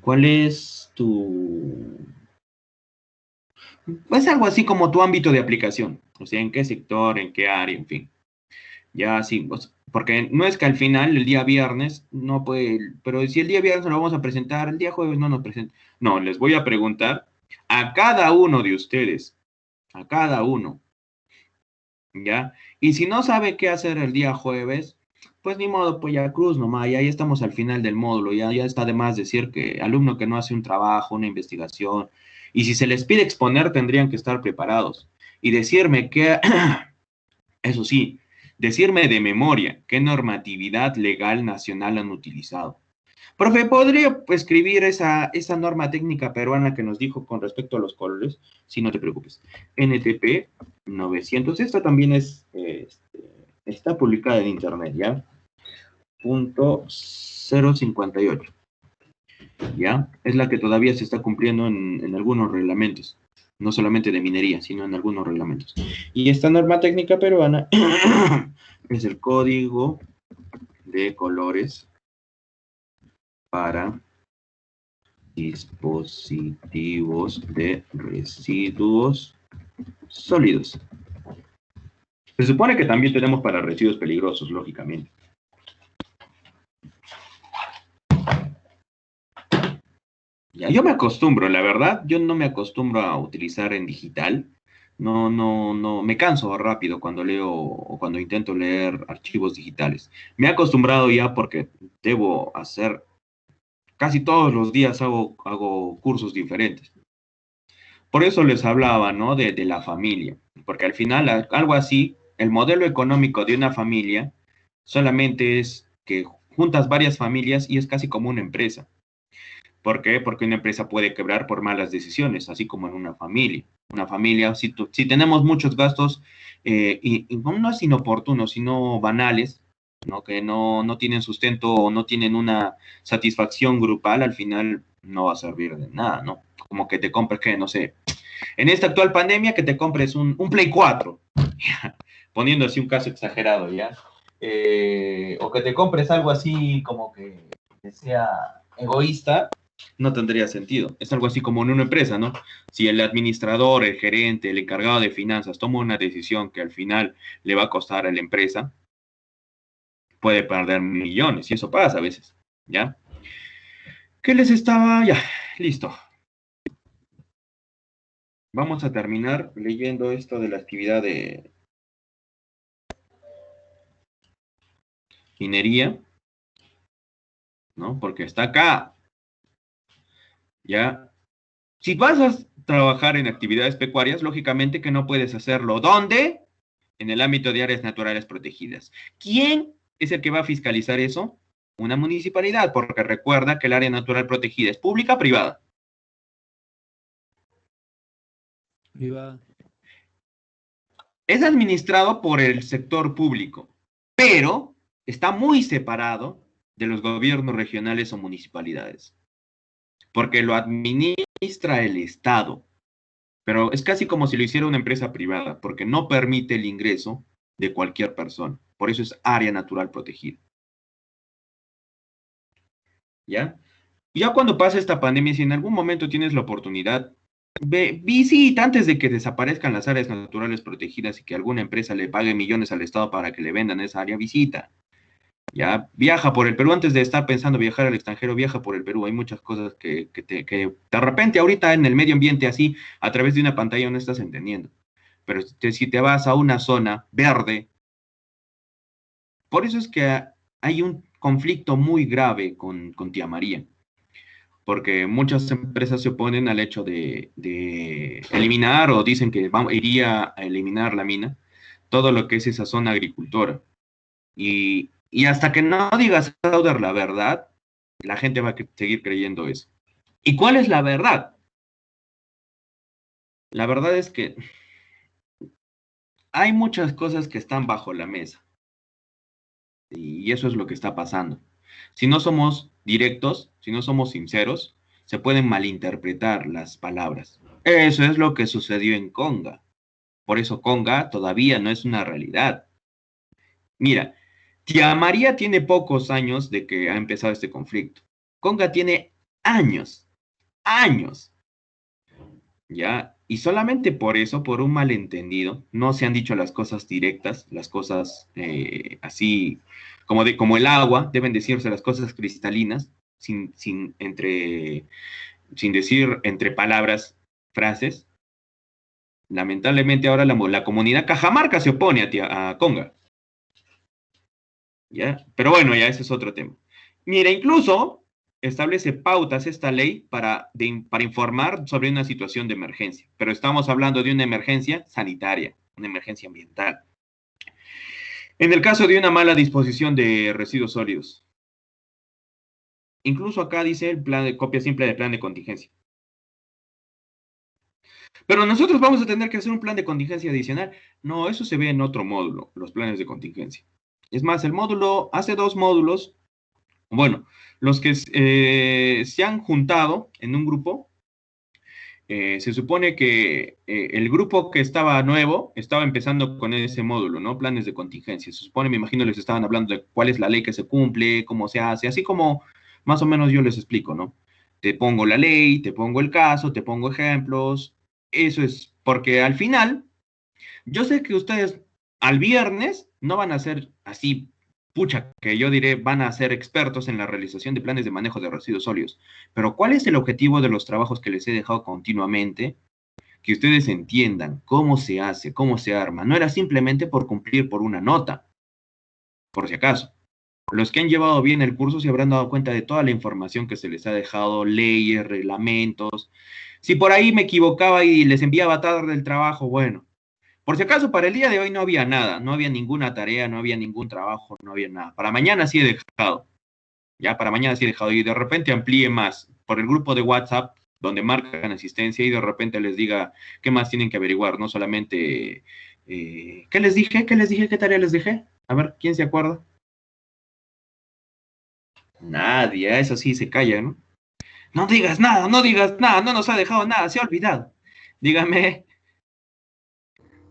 ¿Cuál es tu... Pues algo así como tu ámbito de aplicación? O sea, ¿en qué sector, en qué área, en fin? Ya así, pues, porque no es que al final, el día viernes, no puede, pero si el día viernes lo vamos a presentar, el día jueves no nos presenta. No, les voy a preguntar a cada uno de ustedes, a cada uno, ¿ya? Y si no sabe qué hacer el día jueves, pues ni modo, pues ya cruz nomás, ya estamos al final del módulo, ya está de más decir que alumno que no hace un trabajo, una investigación, y si se les pide exponer, tendrían que estar preparados. Y decirme que, eso sí, decirme de memoria qué normatividad legal nacional han utilizado. Profe, ¿podría escribir esa norma técnica peruana que nos dijo con respecto a los colores? Si no te preocupes. NTP 900. Esta también está publicada en internet, ¿ya? Punto 058. ¿Ya? Es la que todavía se está cumpliendo en algunos reglamentos. No solamente de minería, sino en algunos reglamentos. Y esta norma técnica peruana es el Código de Colores para dispositivos de residuos sólidos. Se supone que también tenemos para residuos peligrosos, lógicamente. Ya, yo me acostumbro, la verdad, yo no me acostumbro a utilizar en digital. No, me canso rápido cuando leo o cuando intento leer archivos digitales. Me he acostumbrado ya porque debo hacer, casi todos los días hago cursos diferentes. Por eso les hablaba, ¿no? De la familia, porque al final algo así, el modelo económico de una familia solamente es que juntas varias familias y es casi como una empresa. ¿Por qué? Porque una empresa puede quebrar por malas decisiones, así como en una familia. Una familia, si tenemos muchos gastos, y no es inoportunos, sino banales, ¿no? Que no tienen sustento o no tienen una satisfacción grupal, al final no va a servir de nada, ¿no? Como que te compres, que no sé, en esta actual pandemia, que te compres un Play 4, poniendo así un caso exagerado, ¿ya? O que te compres algo así como que sea egoísta, no tendría sentido. Es algo así como en una empresa, ¿no? Si el administrador, el gerente, el encargado de finanzas toma una decisión que al final le va a costar a la empresa, puede perder millones, y eso pasa a veces, ¿ya? ¿Qué les estaba? Ya, listo. Vamos a terminar leyendo esto de la actividad de minería, ¿no? Porque está acá, ¿ya? Si vas a trabajar en actividades pecuarias, lógicamente que no puedes hacerlo. ¿Dónde? En el ámbito de áreas naturales protegidas. ¿Quién es el que va a fiscalizar eso? Una municipalidad, porque recuerda que el área natural protegida es pública o privada. Privada. Es administrado por el sector público, pero está muy separado de los gobiernos regionales o municipalidades, porque lo administra el Estado. Pero es casi como si lo hiciera una empresa privada, porque no permite el ingreso de cualquier persona. Por eso es área natural protegida. ¿Ya? Ya cuando pase esta pandemia, si en algún momento tienes la oportunidad, visita antes de que desaparezcan las áreas naturales protegidas y que alguna empresa le pague millones al Estado para que le vendan esa área, visita. Ya, viaja por el Perú, antes de estar pensando viajar al extranjero, viaja por el Perú. Hay muchas cosas que de repente ahorita en el medio ambiente así, a través de una pantalla no estás entendiendo. Pero si te vas a una zona verde, por eso es que hay un conflicto muy grave con Tía María, porque muchas empresas se oponen al hecho de eliminar o dicen que iría a eliminar la mina, todo lo que es esa zona agricultora. Y hasta que no digas, Sauder, la verdad, la gente va a seguir creyendo eso. ¿Y cuál es la verdad? La verdad es que hay muchas cosas que están bajo la mesa. Y eso es lo que está pasando. Si no somos directos, si no somos sinceros, se pueden malinterpretar las palabras. Eso es lo que sucedió en Conga. Por eso Conga todavía no es una realidad. Mira, Tía María tiene pocos años de que ha empezado este conflicto. Conga tiene años, años, ¿ya? Y solamente por eso, por un malentendido, no se han dicho las cosas directas, las cosas así como el agua, deben decirse las cosas cristalinas, sin decir entre palabras, frases. Lamentablemente ahora la comunidad cajamarca se opone a Conga. ¿Ya? Pero bueno, ya ese es otro tema. Mira, incluso establece pautas esta ley para informar sobre una situación de emergencia, pero estamos hablando de una emergencia sanitaria, una emergencia ambiental. En el caso de una mala disposición de residuos sólidos, incluso acá dice el plan de copia simple del plan de contingencia. Pero nosotros vamos a tener que hacer un plan de contingencia adicional. No, eso se ve en otro módulo, los planes de contingencia. Es más, el módulo hace 2 módulos. Bueno, los que se han juntado en un grupo, se supone que el grupo que estaba nuevo estaba empezando con ese módulo, ¿no? Planes de contingencia. Se supone, me imagino, les estaban hablando de cuál es la ley que se cumple, cómo se hace, así como más o menos yo les explico, ¿no? Te pongo la ley, te pongo el caso, te pongo ejemplos. Eso es porque al final, yo sé que ustedes al viernes no van a ser así, pucha, que yo diré, van a ser expertos en la realización de planes de manejo de residuos sólidos. Pero ¿cuál es el objetivo de los trabajos que les he dejado continuamente? Que ustedes entiendan cómo se hace, cómo se arma. No era simplemente por cumplir por una nota, por si acaso. Los que han llevado bien el curso se habrán dado cuenta de toda la información que se les ha dejado, leyes, reglamentos. Si por ahí me equivocaba y les enviaba tarde el trabajo, bueno. Por si acaso, para el día de hoy no había nada, no había ninguna tarea, no había ningún trabajo, no había nada. Para mañana sí he dejado, ya para mañana sí he dejado y de repente amplíe más por el grupo de WhatsApp donde marcan asistencia y de repente les diga qué más tienen que averiguar, no solamente, ¿qué les dije? ¿Qué les dije? ¿Qué tarea les dejé? A ver, ¿quién se acuerda? Nadie, eso sí se calla, ¿no? No digas nada, no digas nada, no nos ha dejado nada, se ha olvidado. Dígame.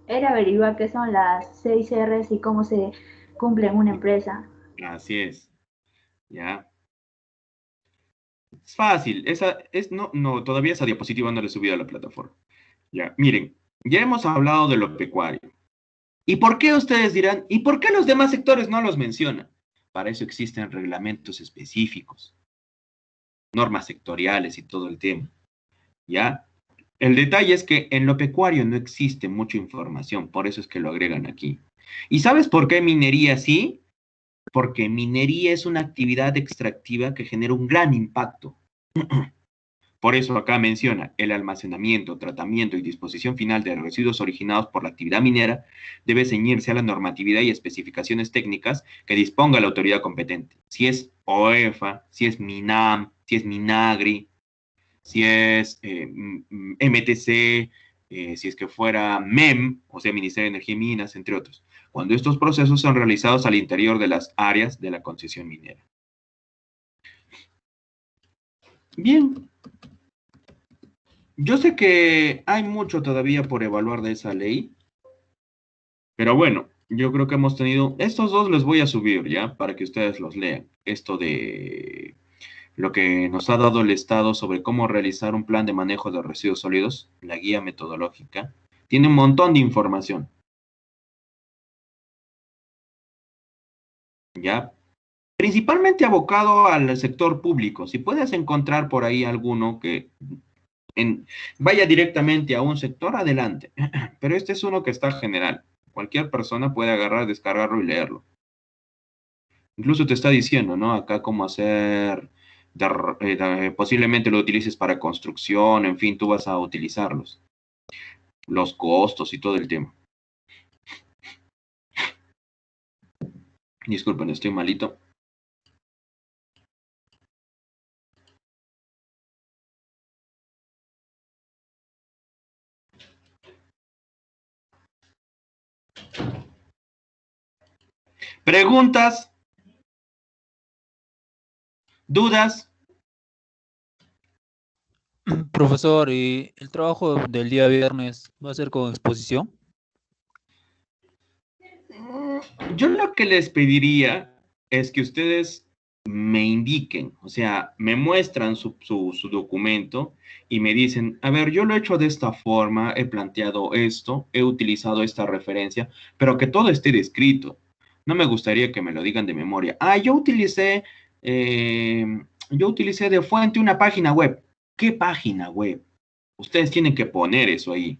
Era averiguar qué son las 6 R's y cómo se cumple en una empresa. Así es, ya. Es fácil, no, todavía esa diapositiva no le he subido a la plataforma. Ya, miren, ya hemos hablado de lo pecuario. ¿Y por qué ustedes dirán, y por qué los demás sectores no los mencionan? Para eso existen reglamentos específicos, normas sectoriales y todo el tema. ¿Ya? El detalle es que en lo pecuario no existe mucha información, por eso es que lo agregan aquí. ¿Y sabes por qué minería sí? Porque minería es una actividad extractiva que genera un gran impacto. Por eso acá menciona el almacenamiento, tratamiento y disposición final de residuos originados por la actividad minera debe ceñirse a la normatividad y especificaciones técnicas que disponga la autoridad competente. Si es OEFA, si es MINAM, si es MINAGRI, si es MTC, si es que fuera MEM, o sea, Ministerio de Energía y Minas, entre otros, cuando estos procesos son realizados al interior de las áreas de la concesión minera. Bien. Yo sé que hay mucho todavía por evaluar de esa ley, pero bueno, yo creo que hemos tenido, estos 2 los voy a subir ya, para que ustedes los lean. Esto de lo que nos ha dado el Estado sobre cómo realizar un plan de manejo de residuos sólidos, la guía metodológica, tiene un montón de información. ¿Ya? Principalmente abocado al sector público. Si puedes encontrar por ahí alguno que vaya directamente a un sector, adelante. Pero este es uno que está general. Cualquier persona puede agarrar, descargarlo y leerlo. Incluso te está diciendo, ¿no? Acá cómo hacer, posiblemente lo utilices para construcción, en fin, tú vas a utilizarlos. Los costos y todo el tema. Disculpen, estoy malito. ¿Preguntas? ¿Dudas? Profesor, ¿y el trabajo del día viernes va a ser con exposición? Yo lo que les pediría es que ustedes me indiquen, o sea, me muestran su documento y me dicen, a ver, yo lo he hecho de esta forma, he planteado esto, he utilizado esta referencia, pero que todo esté descrito. No me gustaría que me lo digan de memoria. Ah, yo utilicé de fuente una página web. ¿Qué página web? Ustedes tienen que poner eso ahí,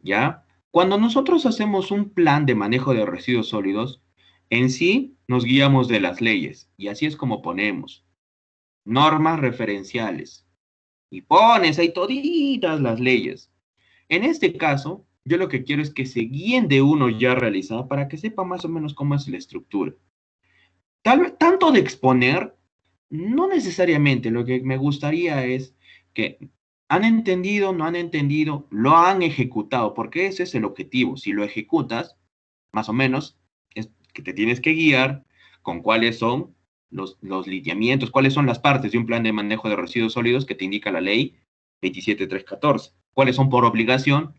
¿ya? Cuando nosotros hacemos un plan de manejo de residuos sólidos, en sí nos guiamos de las leyes y así es como ponemos normas referenciales y pones ahí toditas las leyes. En este caso, yo lo que quiero es que se guíen de uno ya realizado para que sepa más o menos cómo es la estructura. Tal vez, tanto de exponer, no necesariamente. Lo que me gustaría es que han entendido, no han entendido, lo han ejecutado, porque ese es el objetivo. Si lo ejecutas, más o menos, es que te tienes que guiar con cuáles son los lineamientos, cuáles son las partes de un plan de manejo de residuos sólidos que te indica la ley 27314, cuáles son por obligación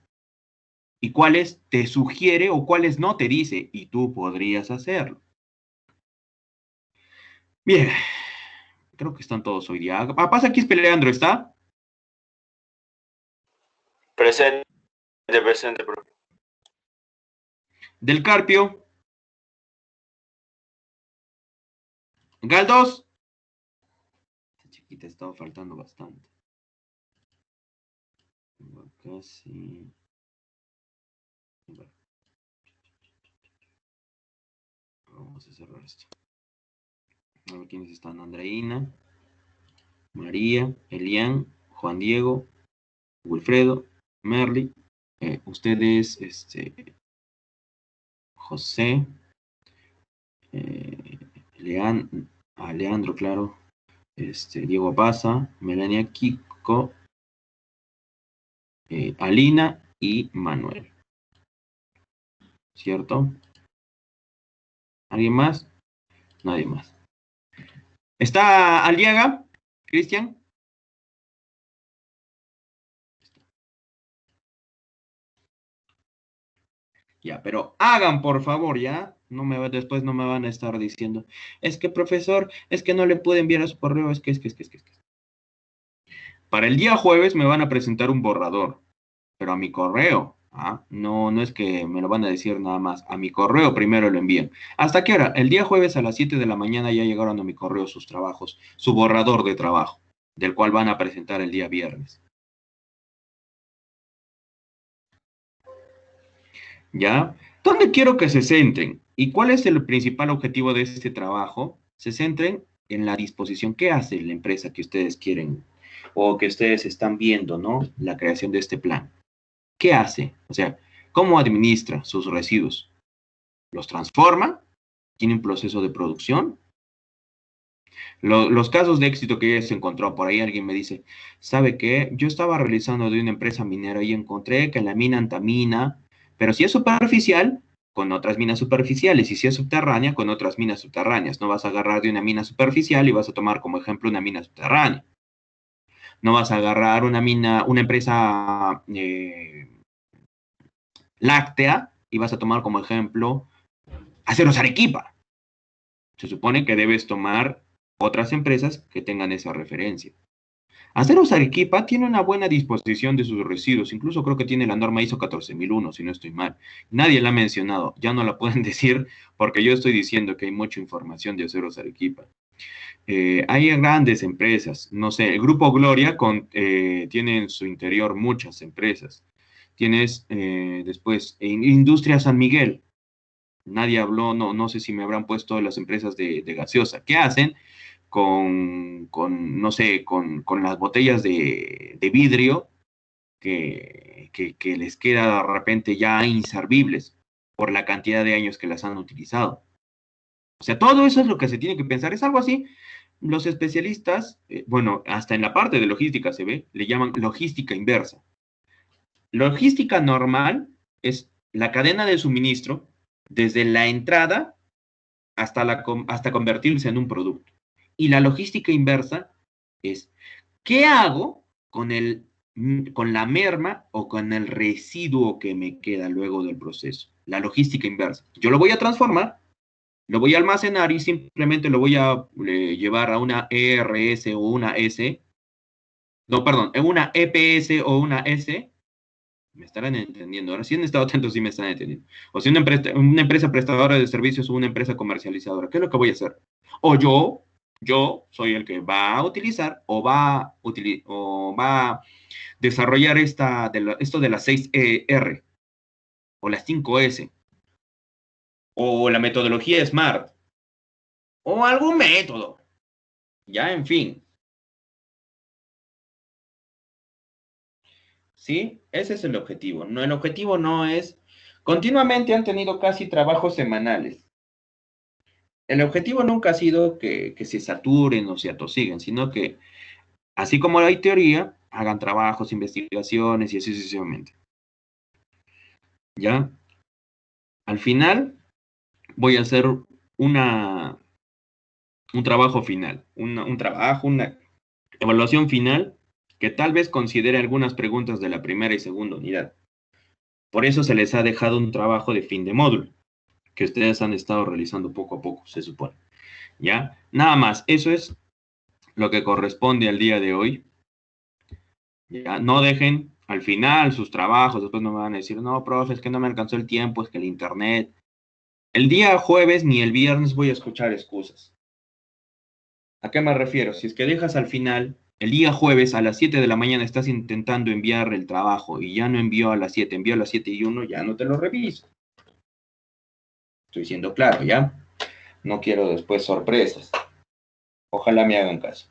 y cuáles te sugiere o cuáles no te dice, y tú podrías hacerlo. Bien, creo que están todos hoy día. Pasa aquí Leandro, ¿está? Presente, presente, profe. Del Carpio. Galdos. Esta chiquita estaba faltando bastante. Casi. Bueno. Vamos a cerrar esto. A ver quiénes están. Andreina, María, Elian, Juan Diego, Wilfredo, Merly, ustedes, José, Leandro, claro, Diego Pasa, Melania Kiko, Alina y Manuel. ¿Cierto? ¿Alguien más? Nadie más. ¿Está Aliaga? ¿Cristian? Ya, pero hagan por favor, ¿ya? Después no me van a estar diciendo, es que profesor, es que no le pude enviar a su correo, es que. Para el día jueves me van a presentar un borrador, pero a mi correo, ¿ah? No, no es que me lo van a decir nada más, a mi correo primero lo envían. ¿Hasta qué hora? El día jueves a las 7 de la mañana ya llegaron a mi correo sus trabajos, su borrador de trabajo, del cual van a presentar el día viernes. ¿Ya? ¿Dónde quiero que se centren? ¿Y cuál es el principal objetivo de este trabajo? Se centren en la disposición que hace la empresa que ustedes quieren o que ustedes están viendo, ¿no? La creación de este plan. ¿Qué hace? O sea, ¿cómo administra sus residuos? ¿Los transforma? ¿Tiene un proceso de producción? Los casos de éxito que ya se encontró, por ahí alguien me dice, ¿sabe qué? Yo estaba realizando de una empresa minera y encontré que la mina antamina, pero si es superficial, con otras minas superficiales, y si es subterránea, con otras minas subterráneas. No vas a agarrar de una mina superficial y vas a tomar como ejemplo una mina subterránea. No vas a agarrar una empresa láctea y vas a tomar como ejemplo Aceros Arequipa. Se supone que debes tomar otras empresas que tengan esa referencia. Aceros Arequipa tiene una buena disposición de sus residuos, incluso creo que tiene la norma ISO 14001, si no estoy mal. Nadie la ha mencionado, ya no la pueden decir porque yo estoy diciendo que hay mucha información de Aceros Arequipa. Hay grandes empresas, no sé, el Grupo Gloria tiene en su interior muchas empresas. Tienes después Industria San Miguel. Nadie habló, no sé si me habrán puesto las empresas de gaseosa. ¿Qué hacen no sé, con las botellas de vidrio que les queda de repente ya inservibles por la cantidad de años que las han utilizado? O sea, todo eso es lo que se tiene que pensar. Es algo así. Los especialistas, bueno, hasta en la parte de logística se ve, le llaman logística inversa. Logística normal es la cadena de suministro desde la entrada hasta convertirse en un producto. Y la logística inversa es, ¿qué hago con la merma o con el residuo que me queda luego del proceso? La logística inversa. Yo lo voy a transformar lo voy a almacenar y simplemente lo voy a llevar a una ERS o una S. No, perdón, en una EPS o una S. Me estarán entendiendo. Ahora, si han estado atentos, sí me están entendiendo. O si una empresa prestadora de servicios o una empresa comercializadora, ¿qué es lo que voy a hacer? O yo soy el que va a utilizar o va a desarrollar esto de las 6R o las 5S o la metodología SMART o algún método. Ya, en fin. ¿Sí? Ese es el objetivo. No, el objetivo no es... Continuamente han tenido casi trabajos semanales. El objetivo nunca ha sido que se saturen o se atosiguen, sino que, así como hay teoría, hagan trabajos, investigaciones y así sucesivamente. ¿Ya? Al final, voy a hacer un trabajo final, una evaluación final que tal vez considere algunas preguntas de la primera y segunda unidad. Por eso se les ha dejado un trabajo de fin de módulo, que ustedes han estado realizando poco a poco, se supone. ¿Ya? Nada más, eso es lo que corresponde al día de hoy. ¿Ya? No dejen al final sus trabajos, después no me van a decir, no, profe, es que no me alcanzó el tiempo, es que el internet. El día jueves ni el viernes voy a escuchar excusas. ¿A qué me refiero? Si es que dejas al final, el día jueves a las 7 de la mañana estás intentando enviar el trabajo y ya no envió a las 7, envió a las 7:01, ya no te lo reviso. Estoy siendo claro, ¿ya? No quiero después sorpresas. Ojalá me hagan caso.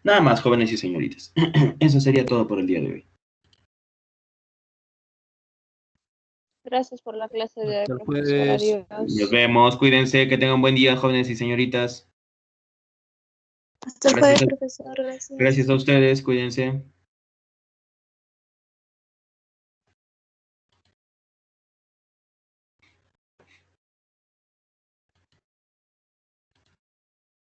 Nada más, jóvenes y señoritas. Eso sería todo por el día de hoy. Gracias por la clase de Hasta el profesor. jueves. Adiós. Nos vemos, cuídense, que tengan un buen día, jóvenes y señoritas. Hasta el Gracias jueves, a- profesor. Gracias. Gracias a ustedes, cuídense.